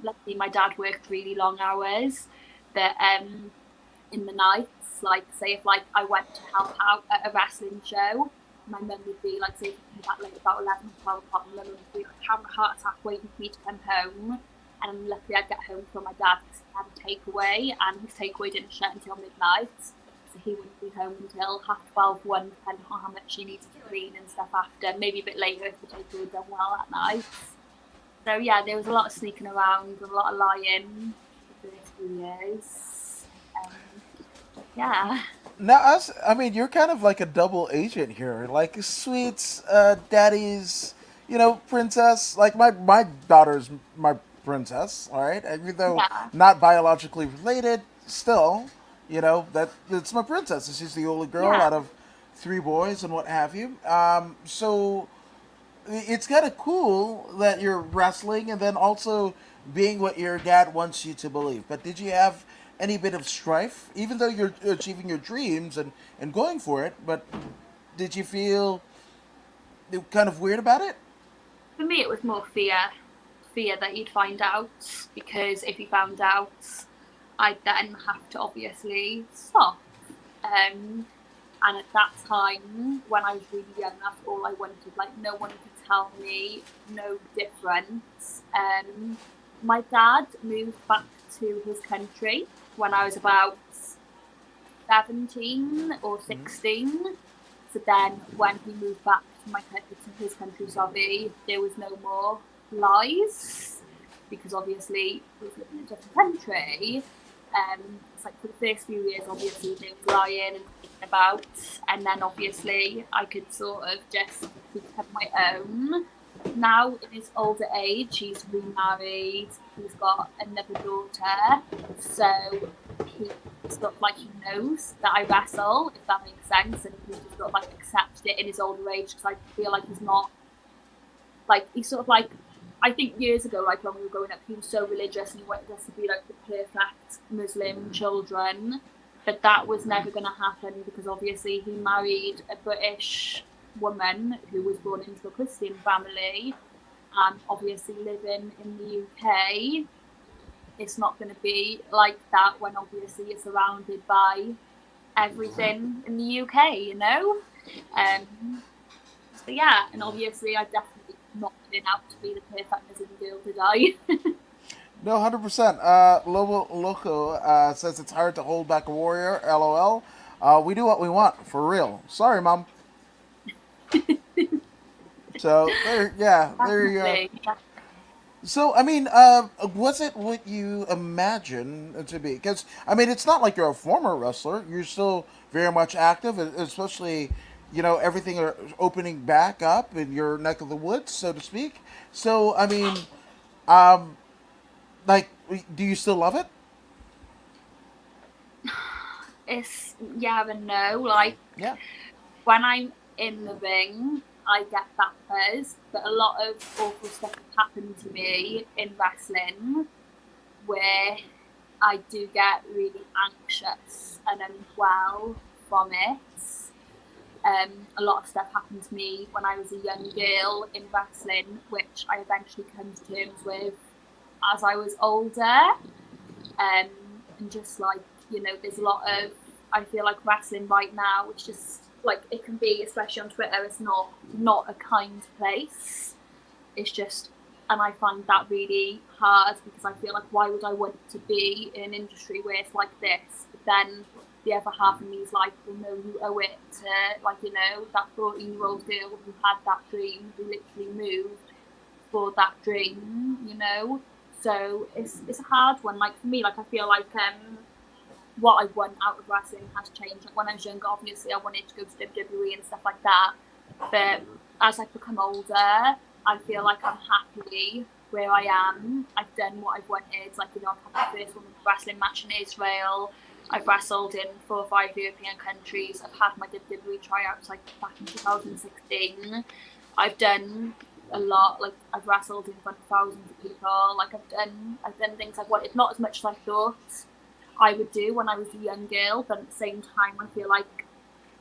Luckily, my dad worked really long hours. But in the nights, like, say if, like, I went to help out at a wrestling show, my mum would be like, say, if you come back late about 11 or 12 o'clock, my mum would be like having a heart attack waiting for me to come home. And luckily I'd get home from my dad because he had a takeaway, and his takeaway didn't shut until midnight. so he wouldn't be home until half 12, 1, depending on how much she needed to clean and stuff after. Maybe a bit later if the taker had done well that night. So yeah, there was a lot of sneaking around and a lot of lying for the first few years. Um, yeah. Now, us, I mean, you're kind of like a double agent here, like sweet daddy's, princess. Like my daughter's my princess, all right. Even though Yeah. not biologically related, still, that it's my princess. And she's the only girl Yeah. out of three boys and what have you. So it's kind of cool that you're wrestling and then also being what your dad wants you to believe. But did you have any bit of strife, even though you're achieving your dreams and going for it? But did you feel kind of weird about it? For me, it was more fear that you'd find out, because if you found out, I'd then have to obviously stop. Um, and at that time, when I was really young, that's all I wanted. Like, no one could tell me no difference. My dad moved back to his country when I was about 17 or Mm-hmm. 16. So then when he moved back to his country, sorry, there was no more lies, because obviously he was living in a different country. It's like for the first few years, obviously there was lying and thinking about, and then obviously I could sort of just keep my own. Now in his older age, he's remarried, he's got another daughter, so he sort of like he knows that I wrestle, if that makes sense, and he just sort of like accepted it in his older age, because I feel like he's not like, he's sort of like, I think years ago, like when we were growing up, he was so religious and he wanted us to be like the perfect Muslim children, but that was never going to happen, because obviously he married a British woman who was born into a Christian family, and obviously living in the UK, it's not going to be like that when obviously you're surrounded by everything in the UK. So yeah, and obviously I definitely not been out to be the perfect Muslim girl, did I? No, 100%. Lobo Loco says it's hard to hold back a warrior. LOL. We do what we want, for real. Sorry, mom. So there, yeah, there you go. Definitely. So, I mean, was it what you imagine it to be? Because, I mean, it's not like you're a former wrestler. You're still very much active, especially, everything are opening back up in your neck of the woods, so to speak. So, I mean, um, like, do you still love it? It's yeah and no. Like Yeah. when I'm in the ring, I get that buzz, but a lot of awful stuff has happened to me in wrestling where I do get really anxious and unwell from it. A lot of stuff happened to me when I was a young girl in wrestling, which I eventually come to terms with as I was older. And just like, there's a lot of, I feel like wrestling right now, it's just like, it can be, especially on Twitter, it's not a kind place. It's just, and I find that really hard, because I feel like, why would I want to be in an industry where it's like this? But then the other half of me is like, well, no, you owe it to, like, that 14-year-old girl who had that dream, who literally moved for that dream. So it's a hard one. Like for me, like I feel like what I want out of wrestling has changed. Like when I was younger, obviously I wanted to go to WWE and stuff like that. But as I've become older, I feel like I'm happy where I am. I've done what I've wanted. Like, I've had the first women's wrestling match in Israel. I've wrestled in 4 or 5 European countries. I've had my WWE tryouts like back in 2016. I've done a lot. Like I've wrestled in front of thousands of people. Like I've done things I've wanted, not as much as I thought I would do when I was a young girl, but at the same time I feel like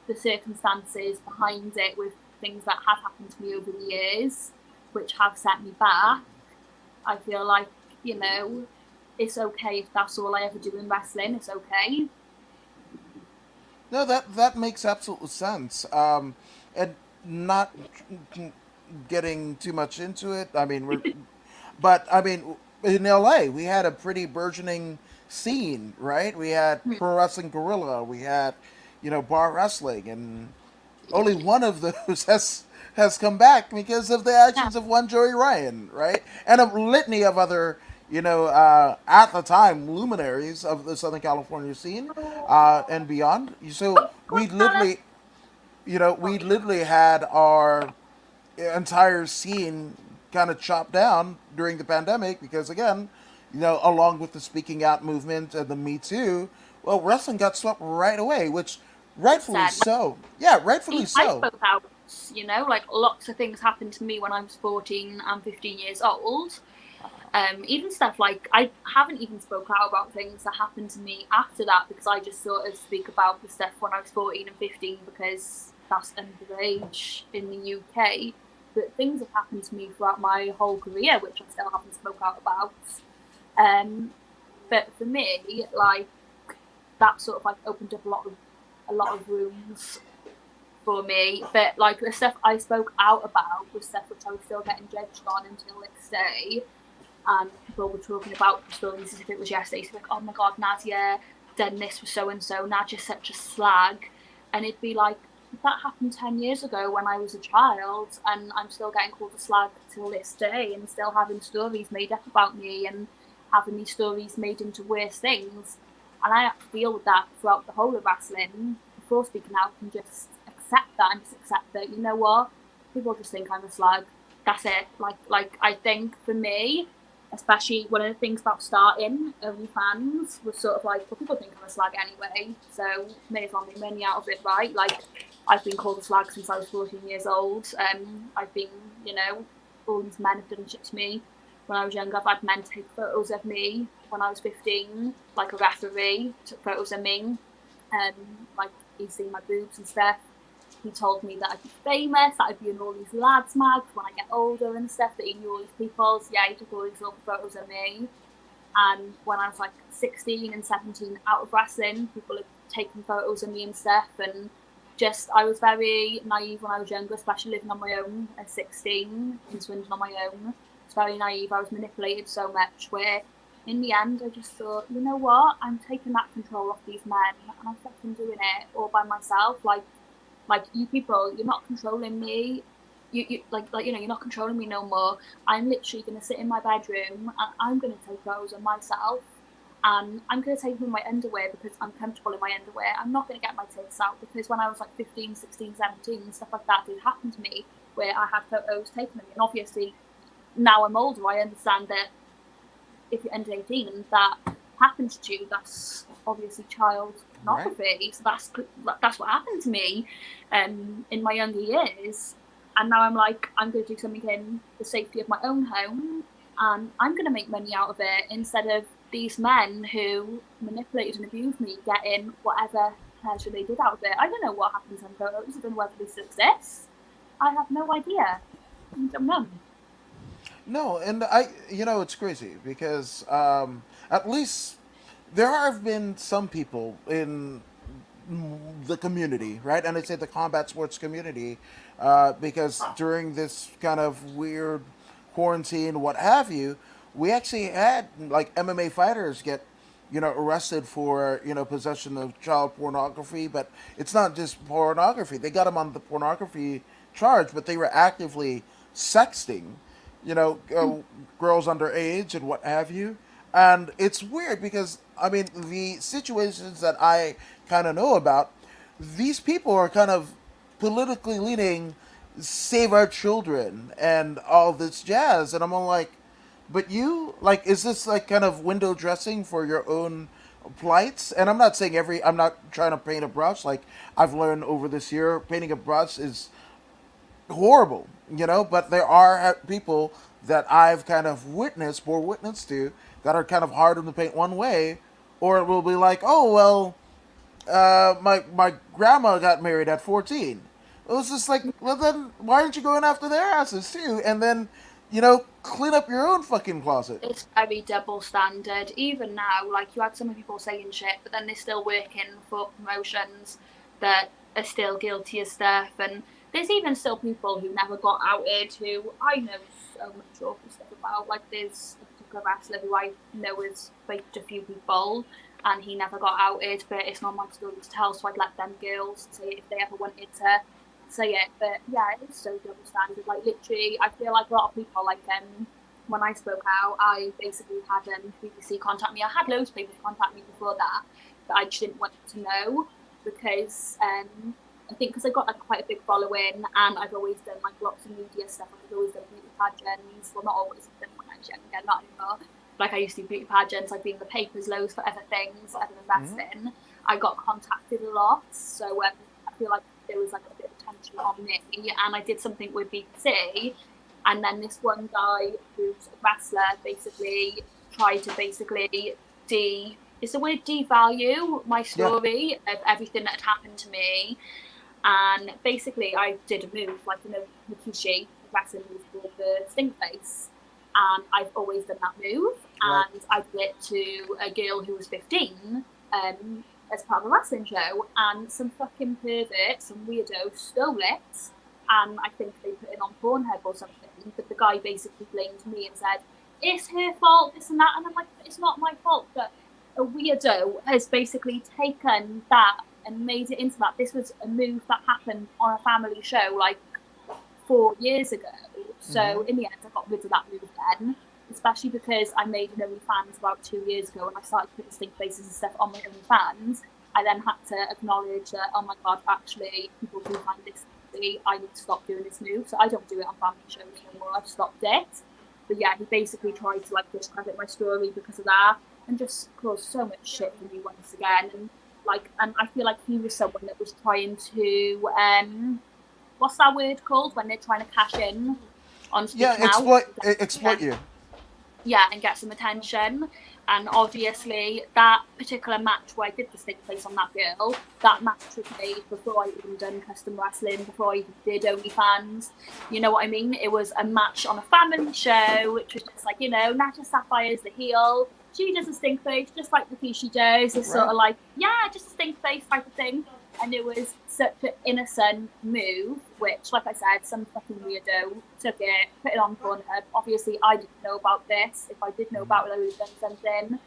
the circumstances behind it, with things that have happened to me over the years, which have set me back, I feel like, it's okay if that's all I ever do in wrestling. It's okay. No, that makes absolute sense. And not getting too much into it. I mean, but I mean, in LA, we had a pretty burgeoning scene, right? We had Pro Wrestling Gorilla. We had, bar wrestling, and only one of those has come back because of the Yeah, actions of one Joey Ryan, right? And a litany of other, at the time, luminaries of the Southern California scene and beyond. So we literally, we sorry. literally had our entire scene kind of chopped down during the pandemic because, again, along with the speaking out movement and the Me Too, well, wrestling got swept right away, which It's rightfully sad. so. Yeah, rightfully I so. spoke out, like lots of things happened to me when I was 14 and 15 years old. Even stuff like I haven't even spoke out about things that happened to me after that because I just sort of speak about the stuff when I was 14 and 15 because that's underage in the UK. But things have happened to me throughout my whole career, which I still haven't spoke out about. Um, but for me, like that sort of like opened up a lot of rooms for me. But like the stuff I spoke out about was stuff which I was still getting judged on until this day. And people were talking about the stories as if it was yesterday. So like, oh my god, Nadia done this with so and so. Nadia's such a slag, and it'd be like that happened 10 years ago when I was a child, and I'm still getting called a slag till this day, and still having stories made up about me, and having these stories made into worse things. And I have to deal with that throughout the whole of wrestling before speaking out and just accept that and just accept that, you know what, people just think I'm a slag. That's it. Like I think for me, especially one of the things about starting OnlyFans was sort of like, well, people think I'm a slag anyway, so may as well make money out of it, right? Like, I've been called a slag since I was 14 years old. I've been, all these men have done shit to me when I was younger. I've had men take photos of me when I was 15, like a referee took photos of me, like he's seen my boobs and stuff. He told me that I'd be famous, that I'd be in all these lads mags when I get older and stuff, that he knew all these people. So yeah, he took all these little photos of me. And when I was like 16 and 17 out of wrestling, people had taken photos of me and stuff. And just, I was very naive when I was younger, especially living on my own at 16 in Swindon on my own. I was very naive. I was manipulated so much where in the end, I just thought, you know what? I'm taking that control off these men and I'm fucking doing it all by myself. Like you people, you're not controlling me. You you're not controlling me no more. I'm literally gonna sit in my bedroom and I'm gonna take photos of myself. And I'm going to take them in my underwear because I'm comfortable in my underwear. I'm not going to get my tits out because when I was like 15, 16, 17, and stuff like that did happen to me where I had photos taken of me. And obviously, now I'm older, I understand that if you're under 18 and that happens to you, that's obviously child Right. pornography. So that's what happened to me in my younger years. And now I'm like, I'm going to do something in the safety of my own home and I'm going to make money out of it instead of these men who manipulated and abused me getting whatever pleasure they did out of it. I don't know what happens on photos. I don't know whether this exists. I have no idea. I don't know. No, and it's crazy because at least there have been some people in the community, right? And I say the combat sports community, because during this kind of weird quarantine, what have you, we actually had like MMA fighters get, arrested for, possession of child pornography. But it's not just pornography. They got them on the pornography charge, but they were actively sexting, girls underage and what have you. And it's weird because, I mean, the situations that I kind of know about, these people are kind of politically leaning, save our children and all this jazz. And I'm all like, but you, like, is this like kind of window dressing for your own plights? And I'm not saying I'm not trying to paint a brush. Like, I've learned over this year, painting a brush is horrible, but there are people that I've kind of bore witness to, that are kind of hard on the paint one way, or it will be like, oh well, my grandma got married at 14. It was just like, well then, why aren't you going after their asses too? And then, clean up your own fucking closet. It's very double standard. Even now, like you had some people saying shit, but then they're still working for promotions that are still guilty of stuff. And there's even still people who never got outed who I know so much awful stuff about. Like there's a particular wrestler who I know has raped a few people, and he never got outed, but it's not my story to tell, so I'd let them girls say it if they ever wanted to say it. But yeah, it's so double standard. Like literally, I feel like a lot of people, like when I spoke out, I basically had BBC contact me. I had loads of people contact me before that, but I just didn't want to know because I think because I've got like quite a big following, and I've always done like lots of media stuff. I've always done beauty pageants. Well, not always. I've done when I was younger, not anymore. Like I used to do beauty pageants. I've been in the papers loads for other things, other investing. I got contacted a lot, so I feel like there was like a bit of attention on me, and I did something with BBC, and then this one guy who's a wrestler basically tried to is the word devalue my story of everything that had happened to me. And basically I did a move, like, you know, Mikishi wrestling move called the stink face, and I've always done that move, and I did it to a girl who was 15 as part of a wrestling show, and some fucking pervert, some weirdo stole it, and I think they put it on Pornhub or something, but the guy basically blamed me and said, it's her fault, this and that, and I'm like, it's not my fault, but a weirdo has basically taken that and made it into that. This was a move that happened on a family show like 4 years ago. So in the end, I got rid of that move then, especially because I made an OnlyFans about 2 years ago and I started putting stink faces and stuff on my OnlyFans. I then had to acknowledge that, oh my God, actually, people do find this silly. I need to stop doing this move. So I don't do it on family shows anymore. I've stopped it. But yeah, he basically tried to like discredit my story because of that and just caused so much shit for me once again. And I feel like he was someone that was trying to what's that word called when they're trying to cash in on speaking out? Exploit you. Yeah, and get some attention. And obviously, that particular match where I did the stink face on that girl, that match was made before I even done custom wrestling, before I even did OnlyFans. You know what I mean? It was a match on a family show, which was just like, you know, Nadia Sapphire is the heel. She does a stink face, just like Rikishi does. It's sort of like, yeah, just a stink face type of thing. And it was such an innocent move, which, like I said, some fucking weirdo took it, put it on Pornhub. Obviously, I didn't know about this. If I did know about it, I would have done something.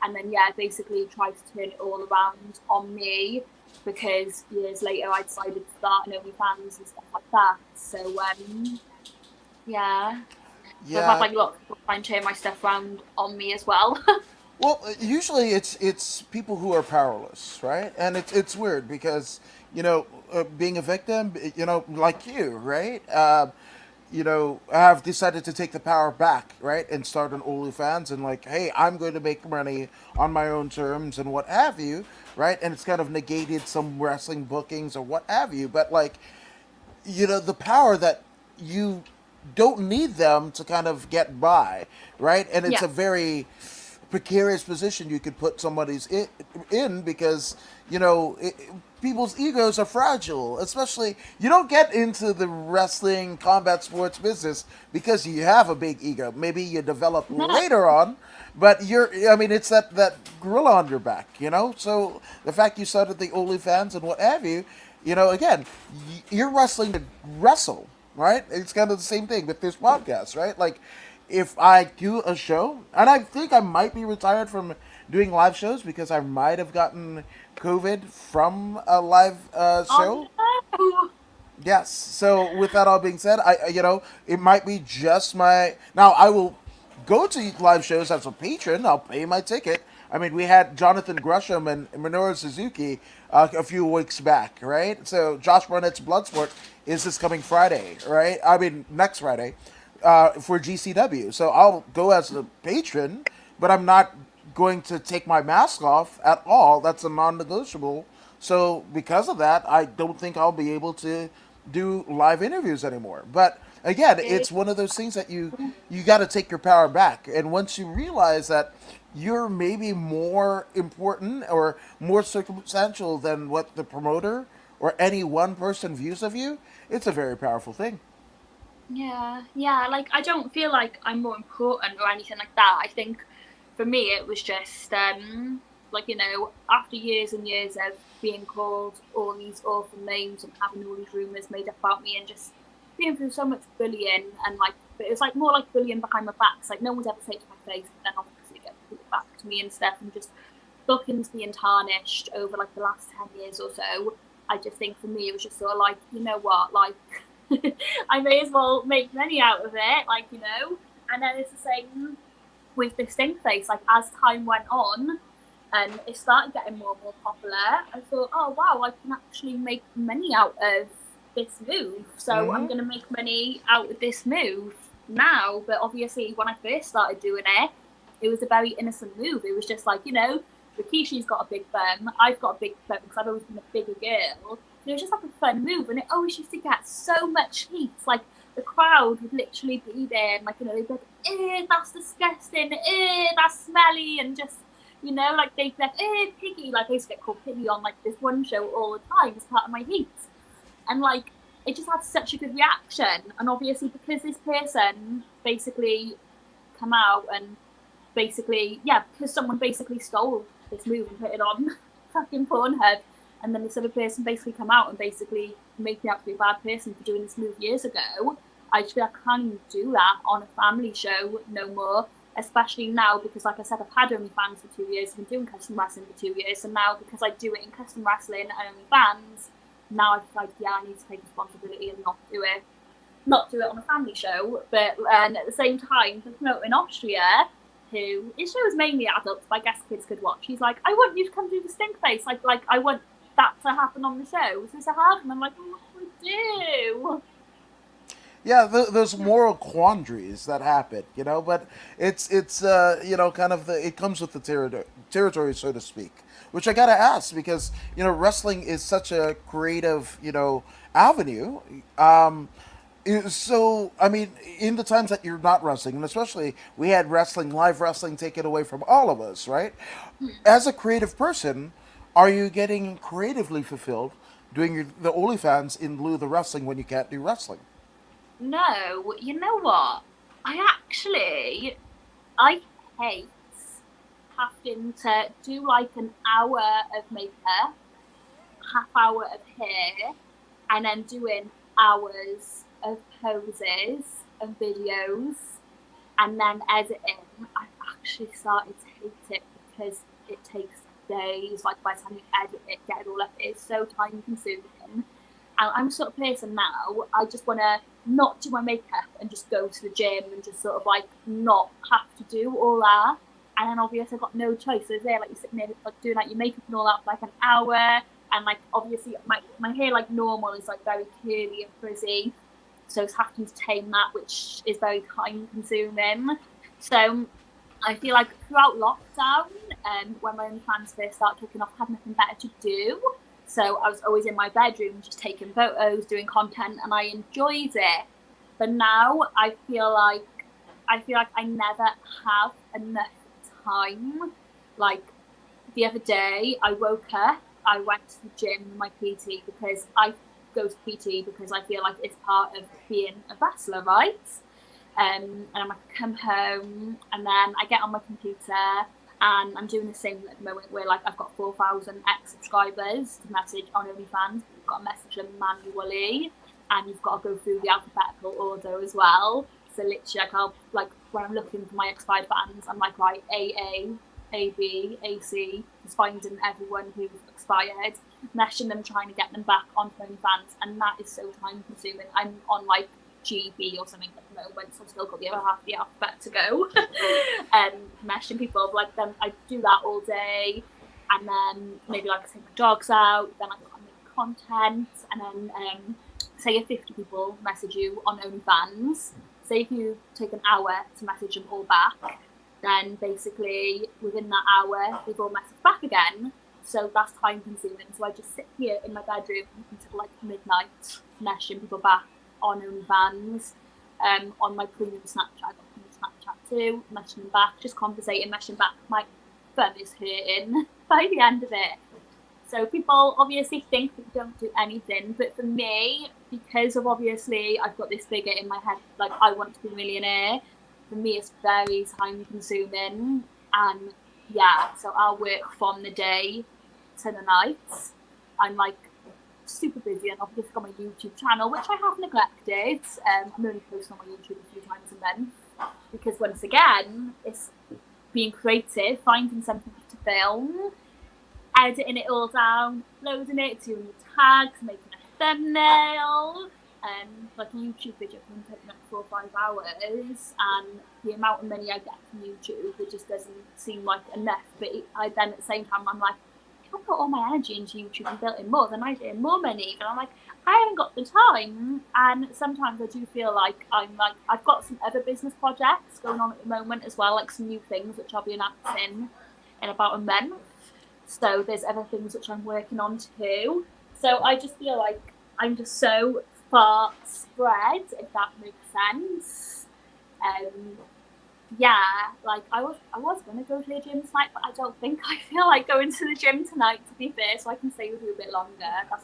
And then, yeah, basically tried to turn it all around on me because years later I decided to start an OnlyFans and stuff like that. So, yeah. So I've had like lots of people try and turn my stuff around on me as well. Well, usually it's people who are powerless, right? And it's weird because being a victim, like you, right? Have decided to take the power back, right, and start an OnlyFans and like, hey, I'm going to make money on my own terms and what have you, right? And it's kind of negated some wrestling bookings or what have you, but like, the power that you don't need them to kind of get by, right? And it's Yeah. a very precarious position you could put somebody's in because people's egos are fragile. Especially, you don't get into the wrestling combat sports business because you have a big ego. Maybe you develop No. later on, but it's that gorilla on your back. So the fact you started the OnlyFans and what have you, again, you're wrestling to wrestle, right? It's kind of the same thing with this podcast, right? Like, if I do a show, and I think I might be retired from doing live shows because I might have gotten COVID from a live show. Oh, no. Yes. So with that all being said, it might be just my. Now I will go to live shows as a patron. I'll pay my ticket. I mean, we had Jonathan Gresham and Minoru Suzuki a few weeks back, right? So Josh Barnett's Bloodsport is this coming Friday, right? I mean, next Friday for GCW. So I'll go as a patron, but I'm not going to take my mask off at all. That's a non-negotiable. So because of that, I don't think I'll be able to do live interviews anymore. But again, it's one of those things that you got to take your power back. And once you realize that you're maybe more important or more circumstantial than what the promoter or any one person views of you, it's a very powerful thing. Yeah, like I don't feel like I'm more important or anything like that. I think for me it was just like, you know, after years and years of being called all these awful names and having all these rumours made up about me and just being through so much bullying, and like, but it was like more like bullying behind my back. It's like no one's ever said to my face, but then obviously it gets put back to me and stuff, and just bookings being tarnished over like the last 10 years or so, I just think for me it was just sort of like, you know what, like I may as well make money out of it, like, you know. And then it's the same with the stink face. Like as time went on and it started getting more and more popular, I thought, oh wow, I can actually make money out of this move. So I'm going to make money out of this move now. But obviously when I first started doing it, it was a very innocent move. It was just like, you know, Rikishi's got a big bum, I've got a big bum because I've always been a bigger girl. It was just like a fun move, and it always used to get so much heat. Like the crowd would literally be there, and like, you know, they'd be like, "Eh, that's disgusting. Eh, that's smelly," and just, you know, like they'd be like, "Eh, piggy." Like I used to get called piggy on like this one show all the time as part of my heat, and like it just had such a good reaction. And obviously because this person basically come out and basically, yeah, because someone basically stole this move and put it on fucking Pornhub, and then this other person basically come out and basically make me out to be a bad person for doing this move years ago. I just feel like I can't even do that on a family show no more, especially now because, like I said, I've had OnlyFans for 2 years, I've been doing custom wrestling for 2 years, and now because I do it in custom wrestling and OnlyFans, now I feel like, yeah, I need to take responsibility and not do it on a family show. But at the same time, to promote in Austria, who his show is mainly adults, but I guess kids could watch. He's like, I want you to come do the stink face. Like I want that to happen on the show. Is this a hard? And I'm like, what do we do? Yeah, there's moral quandaries that happen, you know, but it's you know, kind of it comes with the territory, so to speak. Which I gotta ask because, you know, wrestling is such a creative, you know, avenue. So I mean, in the times that you're not wrestling, and especially we had wrestling, live wrestling, taken away from all of us, right? As a creative person, are you getting creatively fulfilled doing the OnlyFans in lieu of the wrestling when you can't do wrestling? No, you know what? I hate having to do like an hour of makeup, half hour of hair, and then doing hours of poses and videos, and then editing. I've actually started to hate it because it takes days. Like by the time you edit it, get it all up, it's so time consuming. And I'm the sort of person now, I just want to not do my makeup and just go to the gym and just sort of like not have to do all that. And then obviously I've got no choice. So there, like you're sitting there like doing like your makeup and all that for like an hour. And like obviously my hair like normal is like very curly and frizzy. So it's having to tame that, which is very time consuming. So I feel like throughout lockdown, when my OnlyFans first started kicking off, I had nothing better to do. So I was always in my bedroom just taking photos, doing content, and I enjoyed it. But now I feel like I never have enough time. Like the other day, I woke up, I went to the gym with my PT because I go to PT because I feel like it's part of being a wrestler, right? And I'm like, come home, and then I get on my computer, and I'm doing the same at the moment where like I've got 4,000 X subscribers to message on OnlyFans. You've got to message them manually, and you've got to go through the alphabetical order as well. So literally, like when I'm looking for my expired fans, I'm like, right, AA, AB, AC, just finding everyone who's expired, meshing them, trying to get them back onto OnlyFans, and that is so time consuming. I'm on like GB or something at the moment, so I've still got the other half of the alphabet to go. And meshing people, like then I do that all day, and then maybe like I take my dogs out, then I've got to make content, and then say if 50 people message you on OnlyFans, say if you take an hour to message them all back, then basically within that hour they've all messaged back again. So that's time consuming. So I just sit here in my bedroom until like midnight, meshing people back on OnlyFans. On my premium Snapchat, I've got premium Snapchat too, meshing them back, just conversating, meshing back. My thumb is hurting by the end of it. So people obviously think that we don't do anything, but for me, because of obviously I've got this figure in my head, like I want to be a millionaire, for me it's very time consuming. And yeah, so I'll work from the day to the night. I'm like super busy, and obviously got my YouTube channel, which I have neglected. I'm only posting on my YouTube a few times a month because once again, it's being creative, finding something to film, editing it all down, loading it, doing the tags, making a thumbnail. Like a YouTube video can take like 4 or 5 hours, and the amount of money I get from YouTube, it just doesn't seem like enough. But I then at the same time, I'm like, if I put all my energy into YouTube and built in more, then I get more money. But I'm like, I haven't got the time. And sometimes I do feel like I've got some other business projects going on at the moment as well, like some new things which I'll be announcing in about a month. So there's other things which I'm working on too. So I just feel like I'm just so far spread, if that makes sense. Yeah, like I was gonna go to the gym tonight, but I don't think I feel like going to the gym tonight, to be fair, so I can stay with you a bit longer.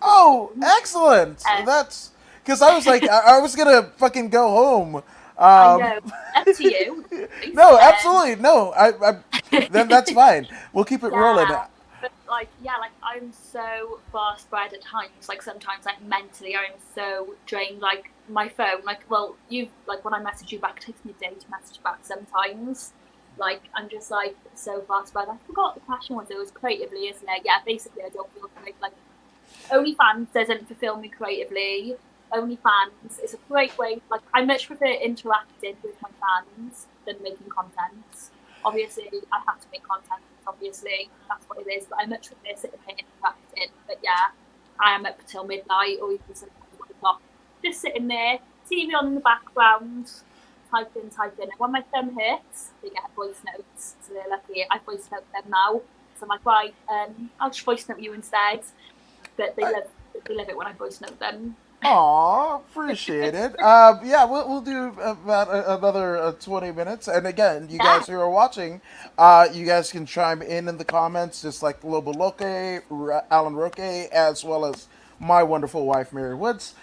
Oh, excellent! That's because I was like, I was gonna fucking go home. I know, up to you. No, absolutely no. Then that's fine. We'll keep it rolling. But like I'm so far spread at times. Like sometimes, like mentally, I'm so drained. Like my phone, when I message you back, it takes me a day to message back sometimes. Like I'm just like so far spread. I forgot the question was. It was creatively, isn't it? Yeah, basically, I don't feel like OnlyFans doesn't fulfill me creatively. OnlyFans is a great way. Like I much prefer interacting with my fans than making content. Obviously, I have to make content. Obviously, that's what it is. But I much prefer sitting here interacting. But yeah, I am up till midnight or even sometimes 1 o'clock, just sitting there, TV on in the background, typing. And when my thumb hurts, they get voice notes. So they're lucky. I voice note them now. So I'm like, right, I'll just voice note you instead. But they love it when I voice note them. Aw, appreciate it. Yeah, we'll do about another 20 minutes. And again, you guys who are watching, you guys can chime in the comments, just like Lobo Loke, Alan Roque, as well as my wonderful wife, Mary Woods.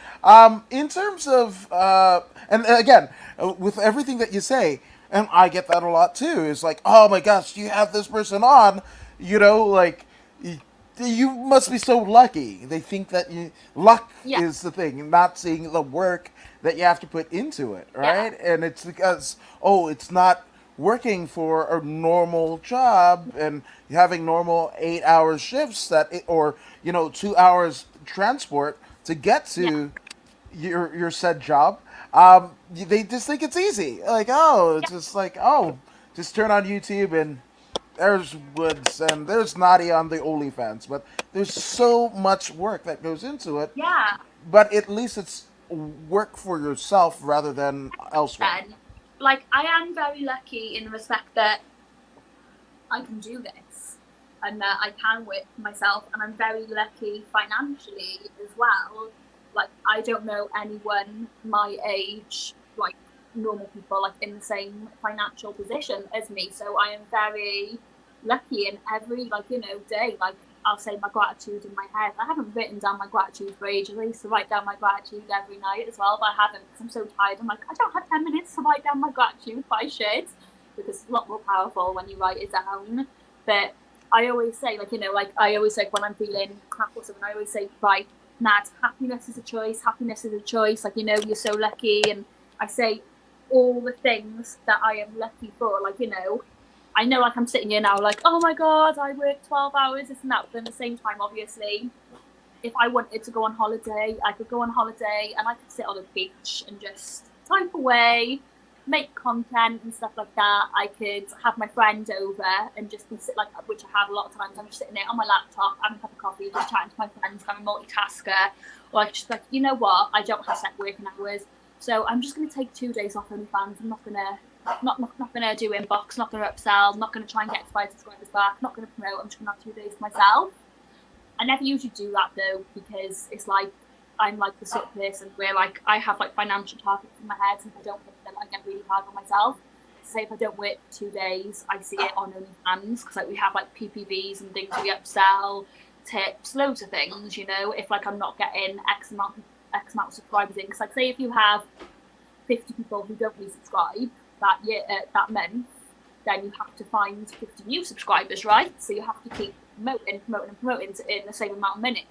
In terms of, and again, with everything that you say, and I get that a lot too, is like, oh my gosh, you have this person on, like, you must be so lucky. They think that luck is the thing, not seeing the work that you have to put into it, right? Yeah. And it's because, it's not working for a normal job and having normal 8-hour shifts or 2 hours transport to get to your said job. They just think it's easy. Like, it's just like, just turn on YouTube and there's Woods and there's Nadia on the OnlyFans, but there's so much work that goes into it. Yeah. But at least it's work for yourself rather than elsewhere. Like, I am very lucky in the respect that I can do this and that I can work for myself, and I'm very lucky financially as well. Like, I don't know anyone my age, like normal people, like in the same financial position as me, so I am very lucky in every day. Like, I'll say my gratitude in my head. I haven't written down my gratitude for ages. I used to write down my gratitude every night as well, but I haven't because I'm so tired. I'm like, I don't have 10 minutes to write down my gratitude, but I should, because it's a lot more powerful when you write it down. But I always say, I always say when I'm feeling crap or something, I always say, right, Nad, happiness is a choice. Happiness is a choice. Like, you're so lucky. And I say all the things that I am lucky for. I know, like, I'm sitting here now, like, oh my God, I work 12 hours, this and that. But at the same time, obviously, if I wanted to go on holiday, I could go on holiday and I could sit on a beach and just type away, make content and stuff like that. I could have my friend over and just be which I have a lot of times. I'm just sitting there on my laptop, having a cup of coffee, just chatting to my friends, I'm a multitasker. Or I just you know what, I don't have set working hours, so I'm just going to take 2 days off OnlyFans. I'm not going to not going to do inbox, not going to upsell, not going to try and get 5 subscribers back, not going to promote. I'm just going to have 2 days to myself. I never usually do that though, because it's like I'm like the sort of person where I have financial targets in my head, and if I don't hit them, I get really hard on myself. So say if I don't work 2 days, I see it on OnlyFans, because we have PPVs and things we upsell, tips, loads of things. If I'm not getting X amount of subscribers in, because say if you have 50 people who don't resubscribe that month, then you have to find 50 new subscribers, right? So you have to keep promoting to earn the same amount of money.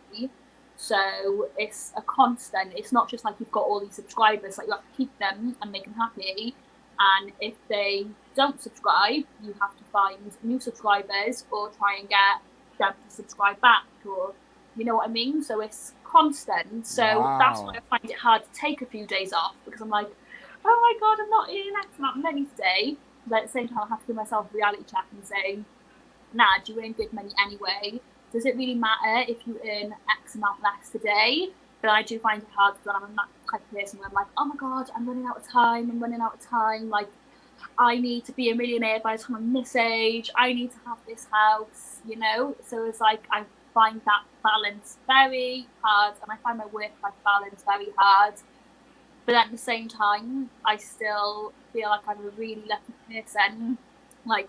So it's a constant. It's not just you've got all these subscribers. You have to keep them and make them happy, and if they don't subscribe, you have to find new subscribers or try and get them to subscribe back, or you know what I mean? So it's constant. So that's why Wow. I find it hard to take a few days off, because I'm like, oh my God, I'm not eating X amount of money today. But at the same time, I have to give myself a reality check and say, nah, do you earn good money anyway? Does it really matter if you earn X amount less today? But I do find it hard, because I'm that type of person where I'm like, oh my God, I'm running out of time. I'm running out of time. Like, I need to be a millionaire by the time I'm this age. I need to have this house, you know? So it's like, I find that balance very hard, and I find my work-life balance very hard. But at the same time, I still feel like I'm a really lucky person. Like,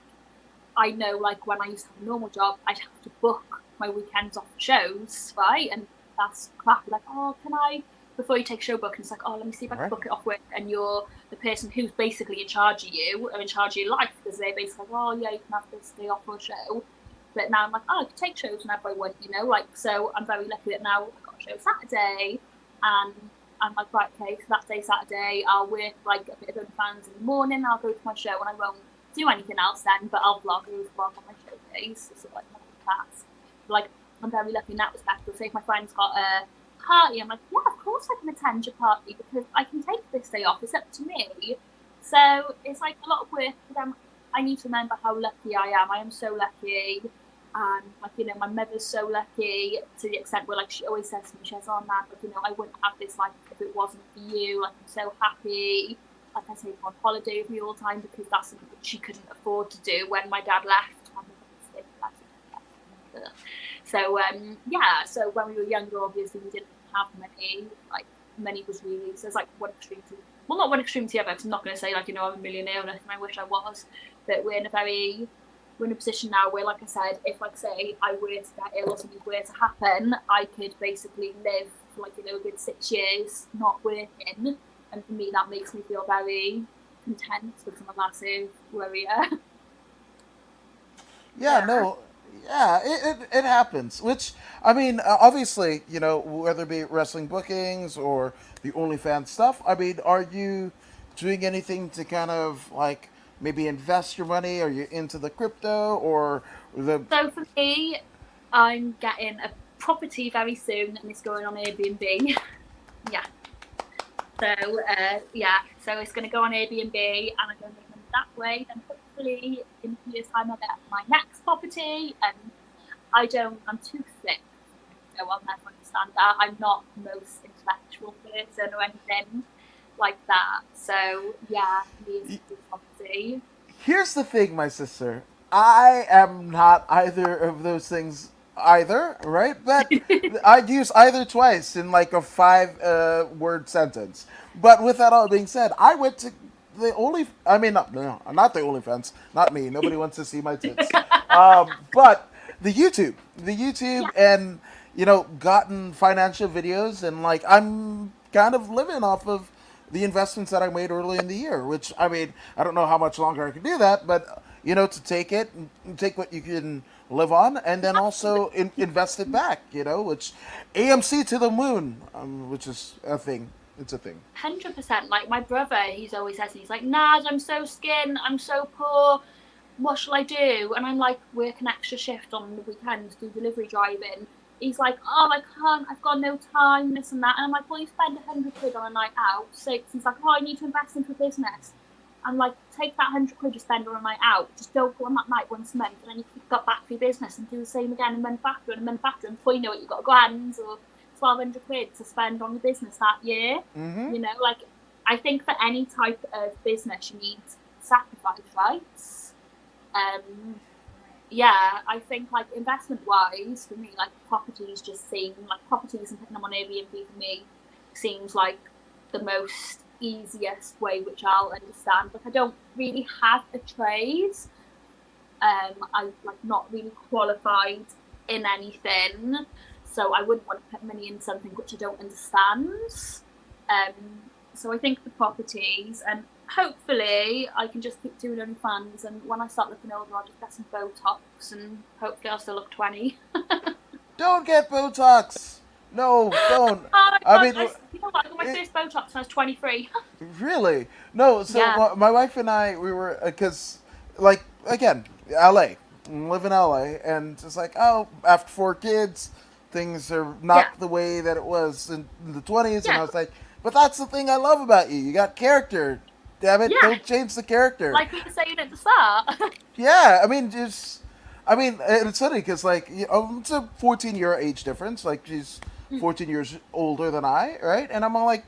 I know, like, when I used to have a normal job, I'd have to book my weekends off shows, right? And that's crap. Like, oh, can I, before you take a show booking, it's like, oh, let me see if I can book it off work. And you're the person who's basically in charge of you, or in charge of your life, because they're basically like, oh, yeah, you can have this day off for a show. But now I'm like, oh, I can take shows whenever I want, you know? Like, so I'm very lucky that now I've got a show Saturday, and I'm like, right, okay, so that day, Saturday, I'll work like a bit of OnlyFans in the morning, I'll go to my show, and I won't do anything else then, but I'll vlog on my show days, so like my class. Like, I'm very lucky in that respect. So say if my friend's got a party, I'm like, yeah, of course I can attend your party, because I can take this day off, it's up to me. So it's like a lot of work for them. I need to remember how lucky I am. I am so lucky. And like, you know, my mother's so lucky, to the extent where, like, she always says to me, she says, oh man, like, you know, I wouldn't have this life if it wasn't for you. Like, I'm so happy. Like, I take her on holiday with me all the time, because that's something that she couldn't afford to do when my dad left. So yeah, so when we were younger, obviously we didn't have money. Like, money was really, so it's like one extreme to, well, not one extreme to the other, because I'm not going to say, like, you know, I'm a millionaire or anything, I wish I was, but we're in a position now where, like I said, if, like, say I were to get ill or something were to happen, I could basically live for, like, you know, a good 6 years not working. And for me, that makes me feel very content, because I'm a massive worrier. Yeah, Yeah. no, yeah, it happens. Which, I mean, obviously, you know, whether it be wrestling bookings or the OnlyFans stuff, I mean, are you doing anything to kind of like maybe invest your money? Are you into the crypto or the? So for me, I'm getting a property very soon, and it's going on Airbnb. Yeah. So yeah, so it's going to go on Airbnb, and I'm going to make money that way. And hopefully, in a few years' time, I'll get my next property. And I'm too thick, so I'll never understand that. I'm not the most intellectual person or anything like that. So yeah, me is property. Here's the thing, my sister. I am not either of those things either, right? But I'd use either twice in like a five word sentence. But with that all being said, I went to the only. I mean, not, no, not the OnlyFans. Not me. Nobody wants to see my tits. But the YouTube, Yeah, and you know, gotten financial videos, and like I'm kind of living off of the investments that I made early in the year. Which, I mean, I don't know how much longer I can do that, but you know, to take it and take what you can live on, and then also invest it back. You know, which AMC to the moon, which is a thing. It's a thing. 100%. Like my brother, he's always says, he's like, Nad, I'm so skint, I'm so poor. What shall I do? And I'm like, work an extra shift on the weekends, do delivery driving. He's like, oh, I can't, I've got no time, this and that. And I'm like, well, you spend 100 quid on a night out. So he's like, oh, I need to invest into a business. I'm like, take that 100 quid you spend on a night out, just don't go on that night once a month, and then you got back for your business and do the same again in manufacturing. Before you know it, you've got a grand or 1,200 quid to spend on your business that year. Mm-hmm. You know, like, I think for any type of business, you need sacrifice, right? Yeah, I think, like, investment wise, for me, like, properties just seem like properties and putting them on Airbnb for me seems like the most easiest way, which I'll understand. Like, I don't really have a trade. I'm like not really qualified in anything, so I wouldn't want to put money in something which I don't understand. So I think the properties, and hopefully I can just keep doing OnlyFans, and when I start looking older, I'll just get some Botox, and hopefully I'll still look 20. Don't get Botox. No, don't. Oh my I god, mean, you know what? I got my it, first Botox when I was 23. really? No. So Yeah, my wife and I, we were because, like, again, L.A. Live in L.A. and it's like, oh, after 4 kids, things are yeah, not the way that it was in the 20s, and yeah, I was like, but that's the thing I love about you. You got character. Damn it! yeah. Don't change the character. Like we were saying at the start. Yeah, I mean, just, I mean, and it's funny because like, it's a 14-year age difference. Like she's 14 years older than I, right? And I'm all like,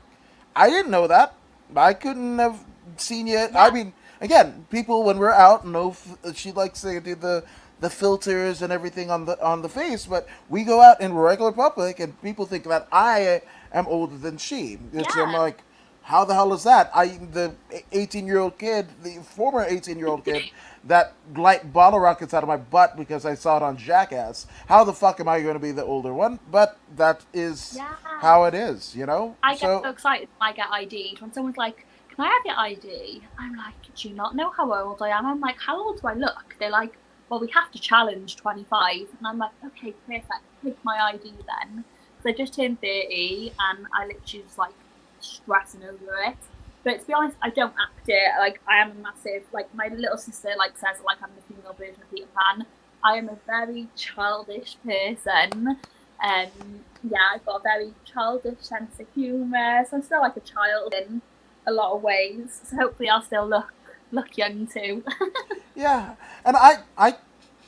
I didn't know that. I couldn't have seen you. I Yeah, mean, again, people when we're out know she likes to do the filters and everything on the face, but we go out in regular public and people think that I am older than she. It's I'm yeah. like, how the hell is that? The 18-year-old kid, the former 18-year-old kid that light bottle rockets out of my butt because I saw it on Jackass. How the fuck am I going to be the older one? But that is Yeah. how it is, you know. I get So so excited when I get ID'd. When someone's like, "Can I have your ID?" I'm like, "Do you not know how old I am?" I'm like, "How old do I look?" They're like, "Well, we have to challenge 25." And I'm like, "Okay, perfect. Take my ID then." Because I just turned 30 and I literally was like stressing over it. But to be honest, I don't act it. Like, I am a massive, like, my little sister, like, says, like, I'm the female version of Peter Pan. I am a very childish person. Yeah, I've got a very childish sense of humour, so I'm still like a child in a lot of ways. So hopefully, I'll still look young too. yeah, and I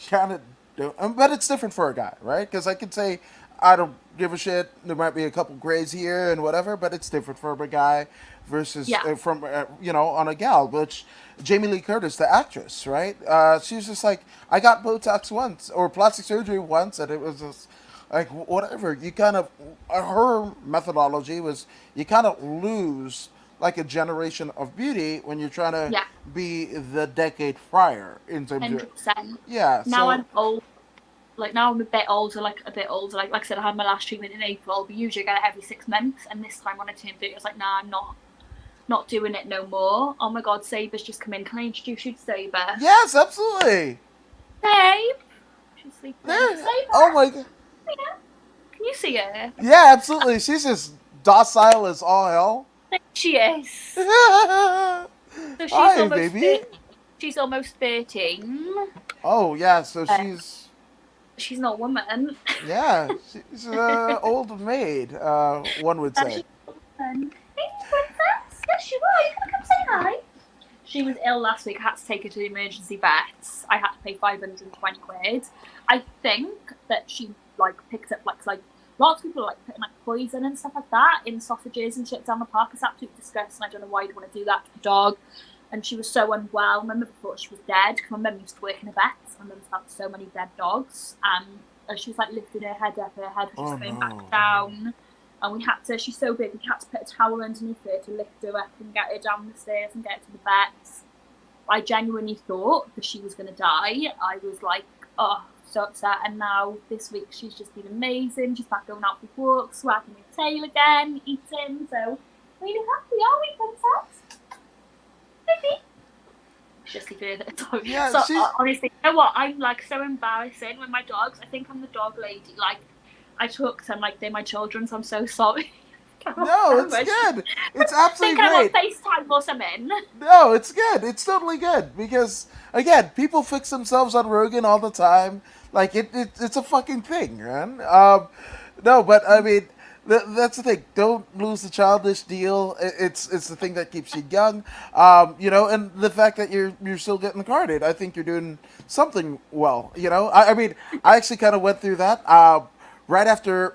kind of do, but it's different for a guy, right? Because I could say I don't give a shit. There might be a couple grays here and whatever, but it's different for a guy versus Yeah, from on a gal. Which Jamie Lee Curtis, the actress, right? She's just like, I got Botox once or plastic surgery once, and it was just like whatever. You kind of her methodology was you kind of lose like a generation of beauty when you're trying to yeah, be the decade prior in terms of 100%. yeah. Now So I'm old. Like now I'm a bit older, like a bit older. Like I said, I had my last treatment in April. But usually I get it every 6 months, and this time when I turned 30, I was like, nah, I'm not doing it no more. Oh my god, Saber's just come in. Can I introduce you to Saber? yes, absolutely. Babe, she's sleeping. There. Oh Saber, my god. yeah. Can you see her? Yeah, absolutely. She's just docile as all hell. There she is. So Hi, baby. she's almost 13. Oh yeah, so Uh, she's not a woman. she's an old maid. One would say. She's not a woman. Hey, princess. Yes, you are. You gonna come say hi? She was ill last week. I had to take her to the emergency vets. I had to pay 520 quid. I think that she like picked up like lots of people are like putting like poison and stuff like that in sausages and shit down the park. It's absolutely disgusting. I don't know why you'd want to do that to a dog. And she was so unwell. My mother thought she was dead because my mum used to work in a vet. My mum's had so many dead dogs. And she was like lifting her head up, her head was Oh just going no. back down. And we had to, she's so big, we had to put a towel underneath her to lift her up and get her down the stairs and get her to the vet. I genuinely thought that she was going to die. I was like, oh, so upset. And now this week she's just been amazing. She's back going out for walks, wagging her tail again, eating. So really happy, are we, princess? Baby. Just further. Yeah, So she's honestly, you know what? I'm like so embarrassing with my dogs. I think I'm the dog lady. Like I talk to them like they're my children. So I'm so sorry. no. It's good. It's I absolutely think I'm on great. FaceTime or something. No, it's good. It's totally good because again, people fix themselves on Rogan all the time. Like it's a fucking thing, man. No, but I mean, that's the thing. Don't lose the childish deal. It's the thing that keeps you young. And the fact that you're still getting carded, I think you're doing something well. I mean, I actually kind of went through that. Right after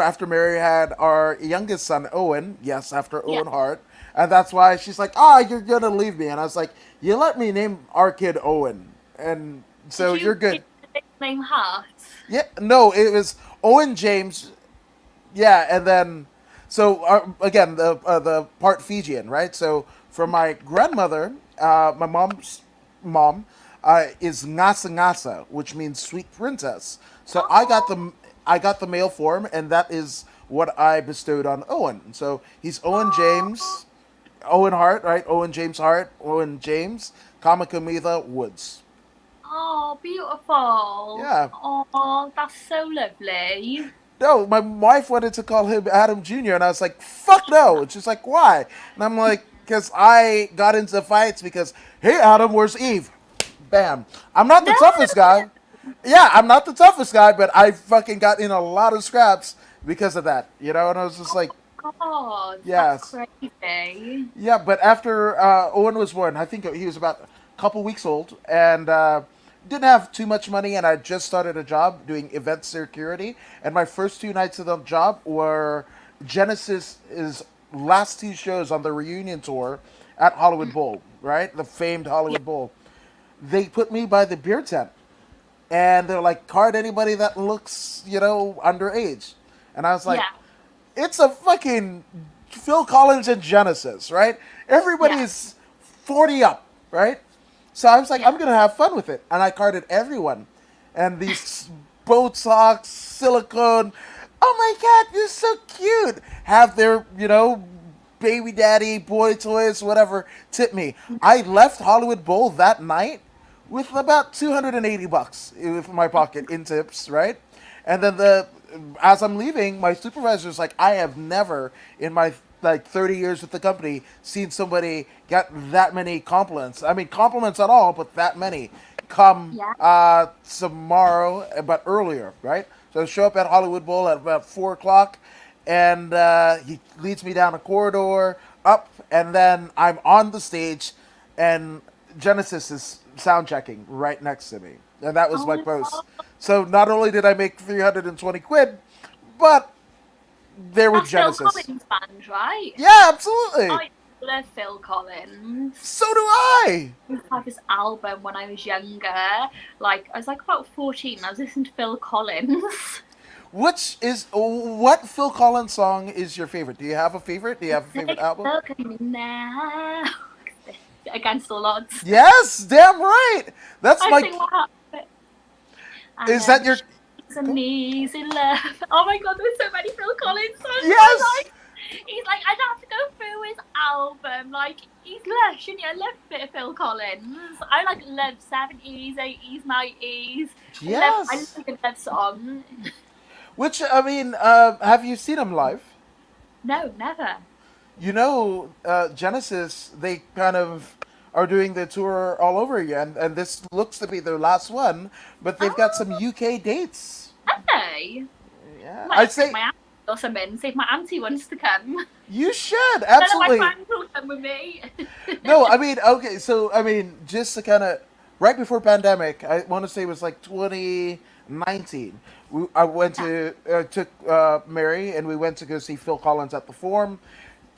after Mary had our youngest son, Owen, yes, after Yeah. Owen Hart, and that's why she's like, "Ah, you're gonna leave me," and I was like, "You let me name our kid Owen, and Did so you you're good." did the name Heart? Yeah, no, it was Owen James. Yeah, and then so again the part Fijian, right? So for my grandmother, my mom's mom, is Ngasa Ngasa, which means sweet princess. So Oh, I got the male form, and that is what I bestowed on Owen. So he's Owen oh, James, Owen Hart, right? Owen James Hart, Owen James, Kamakamila Woods. oh, beautiful. Yeah, Oh, that's so lovely. no, my wife wanted to call him Adam Jr. and I was like, fuck no. And she's like, why? And I'm like, because I got into fights because, hey Adam, where's Eve? Bam. I'm not the No. toughest guy. Yeah, I'm not the toughest guy, but I fucking got in a lot of scraps because of that, you know. And I was just like, God, that's yes, crazy. yeah. But after Owen was born, I think he was about a couple weeks old, and didn't have too much money, and I just started a job doing event security. And my first 2 nights of the job were Genesis's last 2 shows on the reunion tour at Hollywood Bowl, right? The famed Yeah, Hollywood Bowl. They put me by the beer tent, and they're like, card anybody that looks, underage. And I was like, yeah, it's a fucking Phil Collins and Genesis, right? yeah, Everybody's 40 up, right? So I was like, yeah. I'm gonna have fun with it, and I carded everyone, and these Botox, silicone. Oh my god, you're so cute. Have their, baby daddy, boy toys, whatever, tip me. I left Hollywood Bowl that night with about $280 with my pocket in tips, right? And then as I'm leaving, my supervisor's like, I have never in my like 30 years with the company seen somebody get that many compliments. I mean, compliments at all, but that many come Yeah. tomorrow, but earlier, right? So I show up at Hollywood Bowl at about 4 o'clock, and he leads me down a corridor up, and then I'm on the stage, and Genesis is sound checking right next to me, and that was Oh my my post. God. So not only did I make 320 quid, but there with That's Phil Genesis. Collins band, right? Yeah, absolutely. I love Phil Collins. So do I. I used to have this album when I was younger. Like, I was like about 14. I was listening to Phil Collins. What Phil Collins song is your favorite? Do you have a favorite? Do you have a favorite Like, album? look at me now. Against all odds. Yes, damn right. That's I my. sing what happened. And Is that your? she's an easy love. Oh my god, there's so many Phil Collins songs I Yes. like. He's like, I'd have to go through his album. Like, he's lush, and I love a bit of Phil Collins. I like love 70s, 80s, 90s. I Yes. love a love song. Which I mean, have you seen him live? No, never. Genesis, they kind of are doing the tour all over again, and this looks to be their last one, but they've got some Oh, UK dates. okay. Yeah, Might I'd have to take say my auntie or something. See if my auntie wants to come. you should None of my absolutely. friends will come with me. No, I mean, okay, so I mean, just to kind of right before pandemic, I want to say it was like 2019. I went Yeah. to took Mary, and we went to go see Phil Collins at the Forum.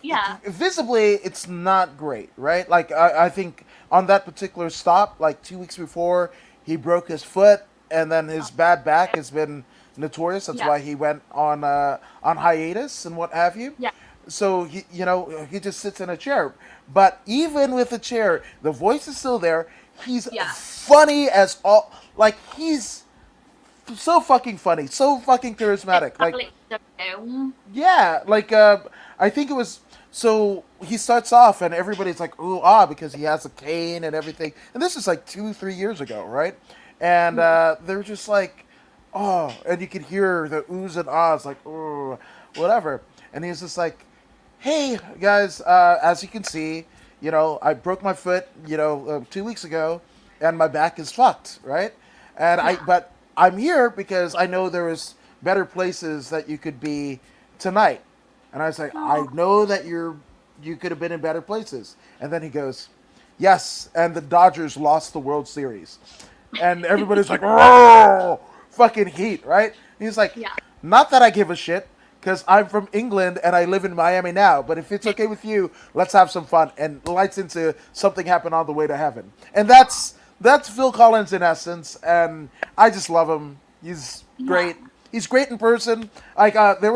Yeah. Visibly, it's not great, right? Like I think on that particular stop, like 2 weeks before, he broke his foot, and then his bad back has been notorious. That's Yeah. why he went on hiatus and what have you. Yeah. So he just sits in a chair. But even with a chair, the voice is still there. He's Yeah. funny as all. Like he's so fucking funny, so fucking charismatic. Like Alex don't know. yeah, like I think it was. So he starts off, and everybody's like, "Ooh ah," because he has a cane and everything. And this is like 2 3 years ago, right? And they're just like, "Oh," and you could hear the oohs and ahs, like, "Oh, whatever." And he's just like, "Hey guys, as you can see, I broke my foot, 2 weeks ago, and my back is fucked, right? And Yeah. but I'm here because I know there is better places that you could be tonight." And I was like, "I Oh, know that you could have been in better places." And then he goes, "Yes, and the Dodgers lost the World Series." And everybody's like, "Oh, fucking heat, right?" And he's like, yeah. "Not that I give a shit, because I'm from England and I live in Miami now. But if it's okay with you, let's have some fun." And lights into "Something Happened on the Way to Heaven." And that's Phil Collins in essence, and I just love him. He's Yeah. great. He's great in person. Like there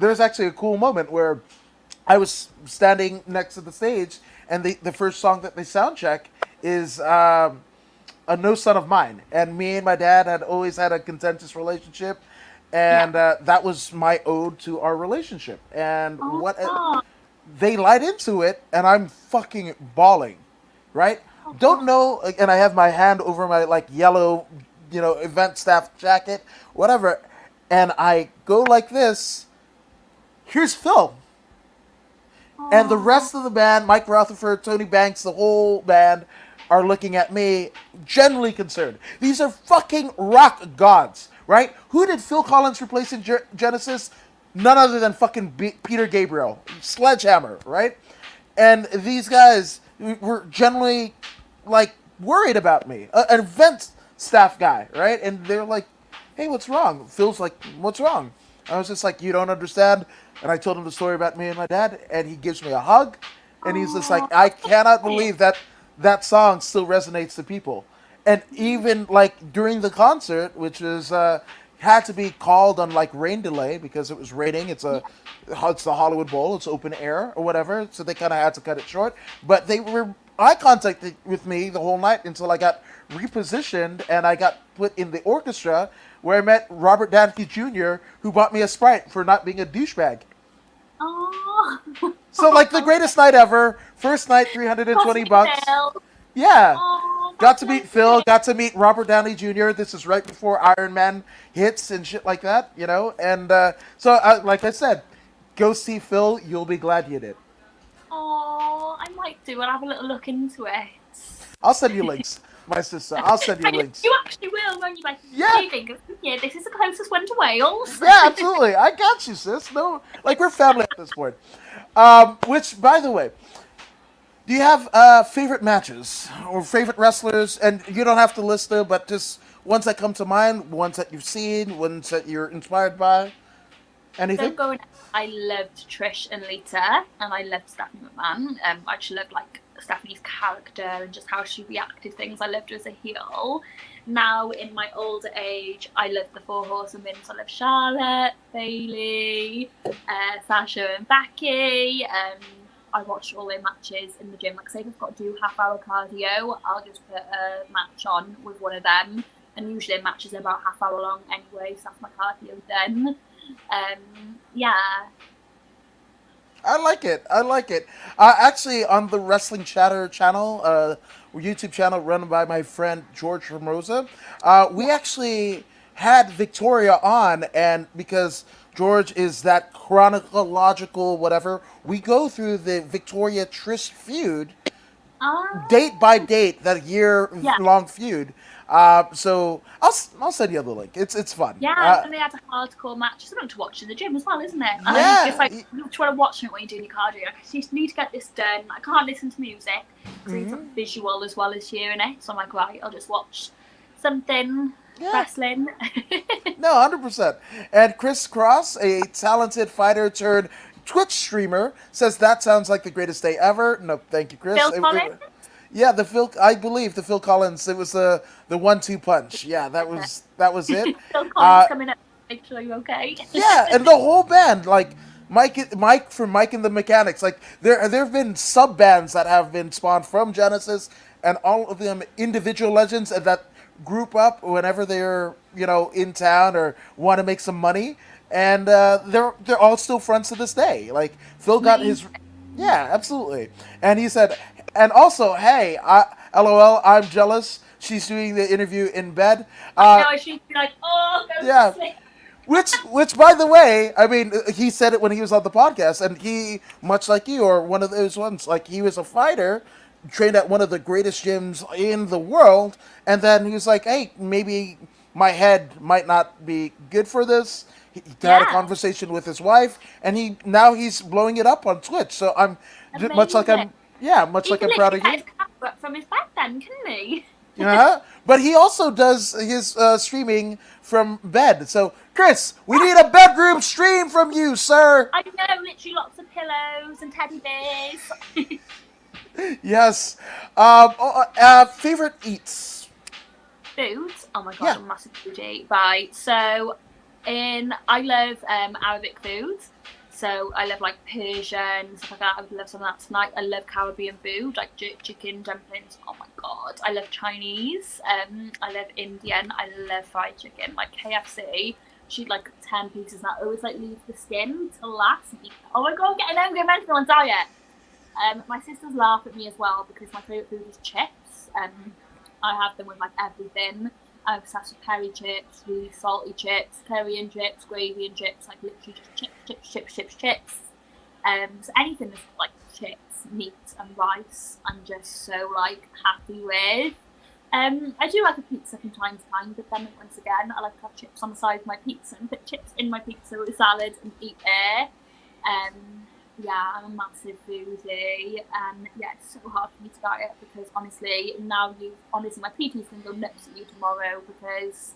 was actually a cool moment where I was standing next to the stage, and the first song that they sound check is a "No Son of Mine," and me and my dad had always had a contentious relationship, Yeah. and that was my ode to our relationship. And what Oh, they light into it, and I'm fucking bawling, right? Don't oh, know, like, and I have my hand over my like yellow, event staff jacket, whatever. and I go like this. Here's Phil. And the Oh, rest of the band, Mike Rutherford, Tony Banks, the whole band, are looking at me, generally concerned. These are fucking rock gods, right? Who did Phil Collins replace in Genesis? None other than fucking Peter Gabriel. Sledgehammer, right? And these guys were generally, like, worried about me. An event staff guy, right? And they're like, hey, what's wrong? Phil's like, what's wrong? I was just like, you don't understand. And I told him the story about me and my dad, and he gives me a hug, and he's just oh, like, I cannot believe that that song still resonates to people. And even like during the concert, which is had to be called on like rain delay because it was raining. It's the Hollywood Bowl. It's open air or whatever, so they kind of had to cut it short. But they were eye contact with me the whole night until I got repositioned and I got put in the orchestra where I met Robert Downey Jr., who bought me a Sprite for not being a douchebag. oh. So like the greatest night ever. First night, Got to be $320. Phil. Yeah. Oh, Got that's to meet lovely. Phil, got to meet Robert Downey Jr. This is right before Iron Man hits and shit like that, you know? And like I said, go see Phil. You'll be glad you did. Oh, I might do. I'll have a little look into it. I'll send you links, my sister. I'll send you And links. you actually will, won't you? Like, Yeah, do you think, yeah, this is the closest one to Wales? yeah, absolutely. I got you, sis. No, like we're family at this point. Which, by the way, do you have favorite matches or favorite wrestlers? And you don't have to list them, but just ones that come to mind, ones that you've seen, ones that you're inspired by. Anything? Don't go in. I loved Trish and Lita, and I loved Stephanie McMahon. I just loved like Stephanie's character and just how she reacted to things. I loved her as a heel. Now in my older age, I love the Four Horsewomen. So I love Charlotte, Bailey, Sasha, and Becky. I watch all their matches in the gym. Like, say if I've got to do half-hour cardio, I'll just put a match on with one of them. And usually matches are about half-hour long anyway, so that's my cardio done. Yeah. I like it. I like it. Actually, on the Wrestling Chatter channel, YouTube channel run by my friend George Ramosa, we actually had Victoria on, and because George is that chronological whatever, we go through the Victoria Trish feud date by Um, date, that year yeah. long feud. So I'll send you the link. It's fun. Yeah, and they had a hardcore match. It's something to watch in the gym as well, isn't it? And I Yeah. it's like you try to watch it when you're doing your cardio. Like, I just need to get this done. I can't listen to music because it's a visual as well as hearing it. So I'm like, right, I'll just watch something Yeah. wrestling. No, 100%. And Chris Cross, a talented fighter turned Twitch streamer, says that sounds like the greatest day ever. No, thank you, Chris. Phil Collins. Yeah, the Phil. I believe the Phil Collins. It was the 1-2 punch. Yeah, that was it. Phil Collins Uh, coming up. Make sure you're okay. yeah, and the whole band, like Mike from Mike and the Mechanics. Like there have been sub bands that have been spawned from Genesis, and all of them individual legends and that group up whenever they're in town or want to make some money, and they're all still friends to this day. Like Phil got his, Amazing. yeah, absolutely, and he said, and also, hey, LOL, I'm jealous. She's doing the interview in bed. I know I should be like, oh, go to Yeah, sleep. which, by the way, I mean, he said it when he was on the podcast, and he, much like you, or one of those ones, like he was a fighter, trained at one of the greatest gyms in the world, and then he was like, hey, maybe my head might not be good for this. He had a Yeah, conversation with his wife, and he's blowing it up on Twitch. So I'm much like amazing. I'm, yeah, much He like can I'm proud literally of get you. his camera up from his bed then, couldn't he? Yeah, but he also does his streaming from bed. So, Chris, we need a bedroom stream from you, sir. I know, literally lots of pillows and teddy bears. Yes. Favorite eats? Foods. Oh my god, Yeah. I'm a massive foodie. Right, so I love Arabic foods. So I love like Persian stuff like that. I would love some of that tonight. I love Caribbean food, like chicken dumplings. Oh my god, I love Chinese. I love Indian. I love fried chicken, like KFC. Shoot like 10 pieces, and I always like leave the skin to last. And eat. Oh my god, I'm getting hungry. I'm meant to be on diet. My sisters laugh at me as well because my favourite food is chips. I have them with like everything. I'm obsessed with curry chips, really salty chips, curry and chips, gravy and chips, like literally just chips, chips, chips, chips, chips. So anything that's like chips, meat, and rice, I'm just so like happy with. I do like a pizza from time to time, but then once again, I like to have chips on the side of my pizza and put chips in my pizza with salad and eat it. Yeah, I'm a massive foodie, and yeah, it's so hard for me to diet because honestly, now honestly, my PT's gonna go nuts at you tomorrow because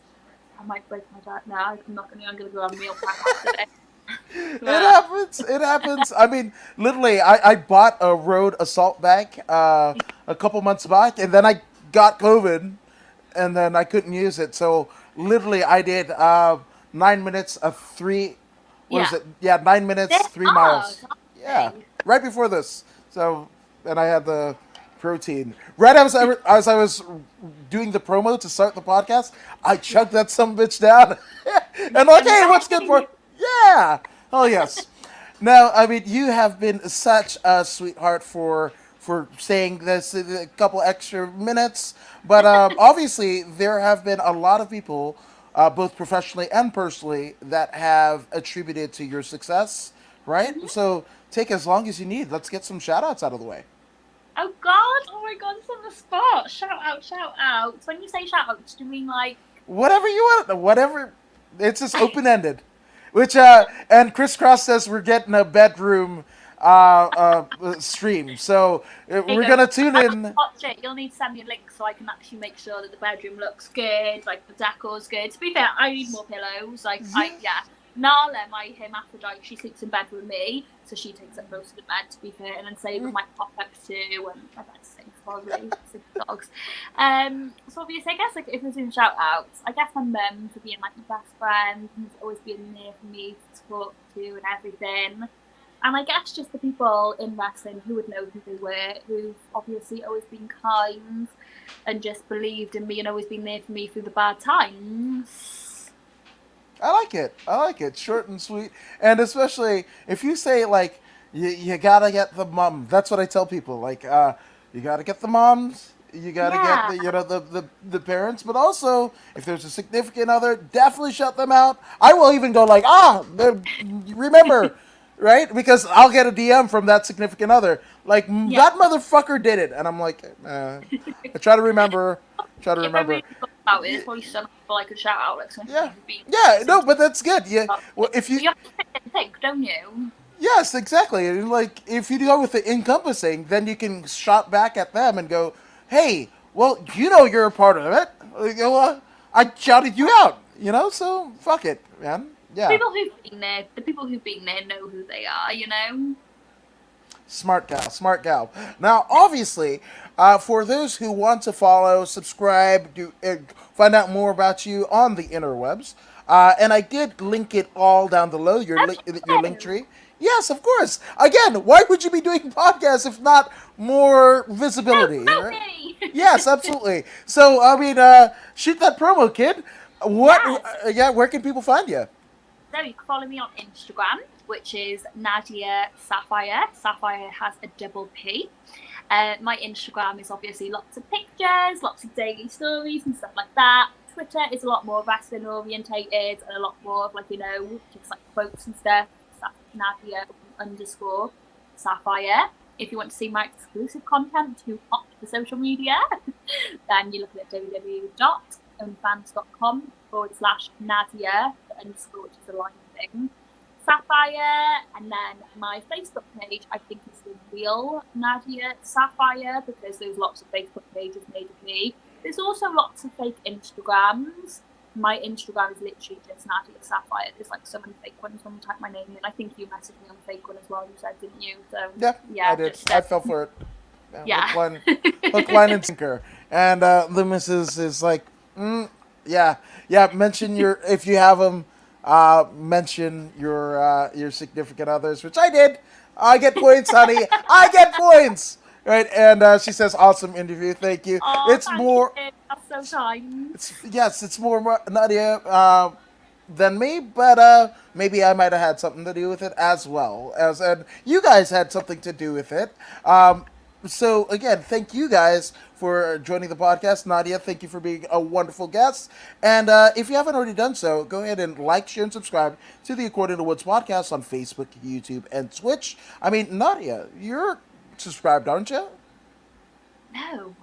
I might break my diet now. I'm gonna go on meal prep after this. It But happens. It happens. I mean, literally, I bought a road assault bag a couple months back, and then I got COVID, and then I couldn't use it. So literally, I did 9 minutes of three. What is yeah, it? Yeah, 9 minutes, they're 3 miles. hard, aren't Yeah, they? right before this. So, and I had the protein. Right as I was doing the promo to start the podcast, I Yeah, chugged that some bitch down, and like, I'm hey, what's good for? ready. Yeah. Oh yes. Now, I mean, you have been such a sweetheart for saying this a couple extra minutes, but obviously there have been a lot of people, both professionally and personally, that have attributed to your success, right? Mhm. So take as long as you need. Let's get some shout outs out of the way. Oh God! Oh my God! It's on the spot. Shout out! Shout out! When you say shout out, do you mean like? Whatever you want, whatever. It's just open ended. Which and Crisscross says we're getting a bedroom stream, so There you we're go. gonna tune I want to in. watch it. You'll need to send me a link so I can actually make sure that the bedroom looks good, like the decor's good. To be fair, I need more pillows. Like Yeah. yeah. Nala, my hermaphrodite, she sleeps in bed with me, so she takes up most of the bed. To be fair, and then Sabre might pop up too, and my bed stinks probably. Six dogs. So obviously, I guess like if there's any shout outs, I guess my mum for being like my best friend and always being there for me to talk to and everything. And I guess just the people in wrestling who would know who they were, who've obviously always been kind and just believed in me and always been there for me through the bad times. I like it. I like it. Short and sweet. And especially if you say like you gotta get the mom. That's what I tell people. Like you gotta get the moms. You gotta get Yeah, the the parents. But also if there's a significant other, definitely shut them out. I will even go like remember. Right? Because I'll get a DM from that significant other. Like, yeah. that motherfucker did it. And I'm like, I try to remember. Try to If I remember. really thought about it, there's probably some people I could shout out, like some people Yeah. who've been Yeah, since. no, but that's good. Yeah. Well, if you But you have to pick and pick, don't you? yes, exactly. And like if you go with the encompassing, then you can shot back at them and go, "Hey, well, you know you're a part of it. Like, well, I shouted you out, so fuck it, man. Yeah, The people who've been there know who they are, you know? smart gal, smart gal. Now, obviously, for those who want to follow, subscribe, find out more about you on the interwebs, and I did link it all down below your link Hello. tree. Yes, of course. Again, why would you be doing podcasts if not more No, visibility, promote right? me! Yes, absolutely. So, I mean, shoot that promo, kid. What? Yes. Yeah, where can people find you? So you can follow me on Instagram, which is Nadia Sapphire. Sapphire has a double P. My Instagram is obviously lots of pictures, lots of daily stories and stuff like that. Twitter is a lot more wrestling orientated and a lot more of just like quotes and stuff. Nadia underscore Sapphire. If you want to see my exclusive content to hop the social media, then you're looking at www.onlyfans.com/Nadia, the underscore, which is a line thing. Sapphire, and then my Facebook page, I think is the real Nadia Sapphire because there's lots of Facebook pages made of me. There's also lots of fake Instagrams. My Instagram is literally just Nadia Sapphire. There's like so many fake ones when you type my name in. I think you messaged me on the fake one as well, you said, didn't you? So Yeah, I yeah, did. just I fell for it. yeah. Hook, line, and sinker. And the missus is like, yeah, yeah. Mention your if you have them. Mention your significant others, which I did. I get points, honey. I get points. Right, and she says, "Awesome interview, thank you." Oh, It's thank you. more. That's so kind. It's more Nadia than me, but maybe I might have had something to do with it as well. And you guys had something to do with it. So again, thank you guys for joining the podcast. Nadia, thank you for being a wonderful guest. And if you haven't already done so, go ahead and like, share, and subscribe to the According to Woods podcast on Facebook, YouTube, and Twitch. I mean, Nadia, you're subscribed, aren't you? No,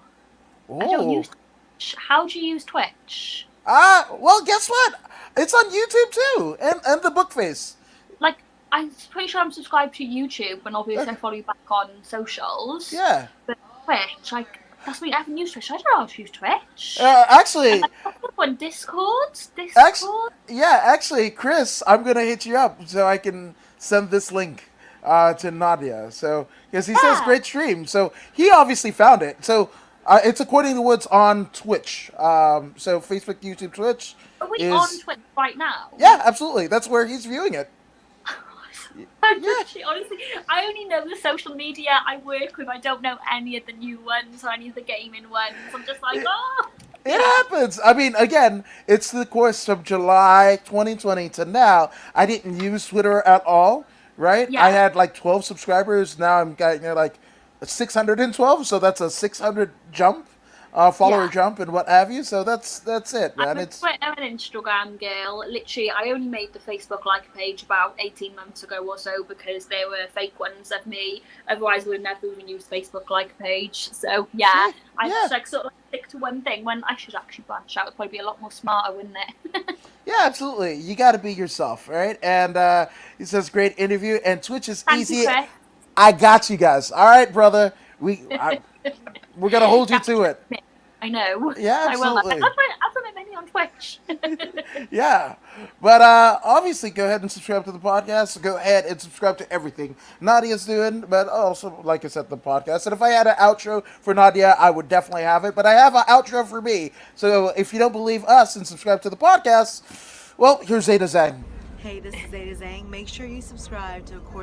I don't Oh. use Twitch. How do you use Twitch? Well, guess what? It's on YouTube too, and the book face. Like, I'm pretty sure I'm subscribed to YouTube, and obviously I Okay. follow you back on socials. Yeah. But Twitch, like, that's me. I haven't used Twitch. I don't know how to use Twitch. Actually, What's the one? Discord? Actually, Discord? yeah, actually, Chris, I'm gonna hit you up so I can send this link to Nadia. So because he says Yeah. great stream, so he obviously found it. So it's According to Woods on Twitch. So Facebook, YouTube, Twitch Are we on is Twitch right now? yeah, absolutely. That's where he's viewing it. I'm Yeah. literally, honestly, I only know the social media I work with. I don't know any of the new ones or any of the gaming ones. I'm just like, oh. It happens. I mean, again, it's the course from July 2020 to now. I didn't use Twitter at all, right? I Yeah. had like 12 subscribers. Now I'm getting like 612, so that's a 600 jump, follower Yeah. jump, and what have you. So that's it, man. I'm a It's Twitter and Instagram girl. Literally, I only made the Facebook like page about 18 months ago or so because there were fake ones of me. Otherwise, I would never even use Facebook like page. So yeah, I yeah, just like sort of stick to one thing when I should actually branch out. It'd probably be a lot more smarter, wouldn't it? yeah, absolutely. You got to be yourself, right? And he says great interview, and Twitch is Thank easy. you, Chris. I got you guys. All right, brother. We're gonna hold you to it. I know. Yeah, I will. absolutely. I'll put my menu on Twitch. Yeah, but obviously, go ahead and subscribe to the podcast. Go ahead and subscribe to everything Nadia's doing, but also, like I said, the podcast. And if I had an outro for Nadia, I would definitely have it. But I have an outro for me. So if you don't believe us and subscribe to the podcast, well, here's Zeta Zang. Hey, this is Zeta Zhang. Make sure you subscribe to According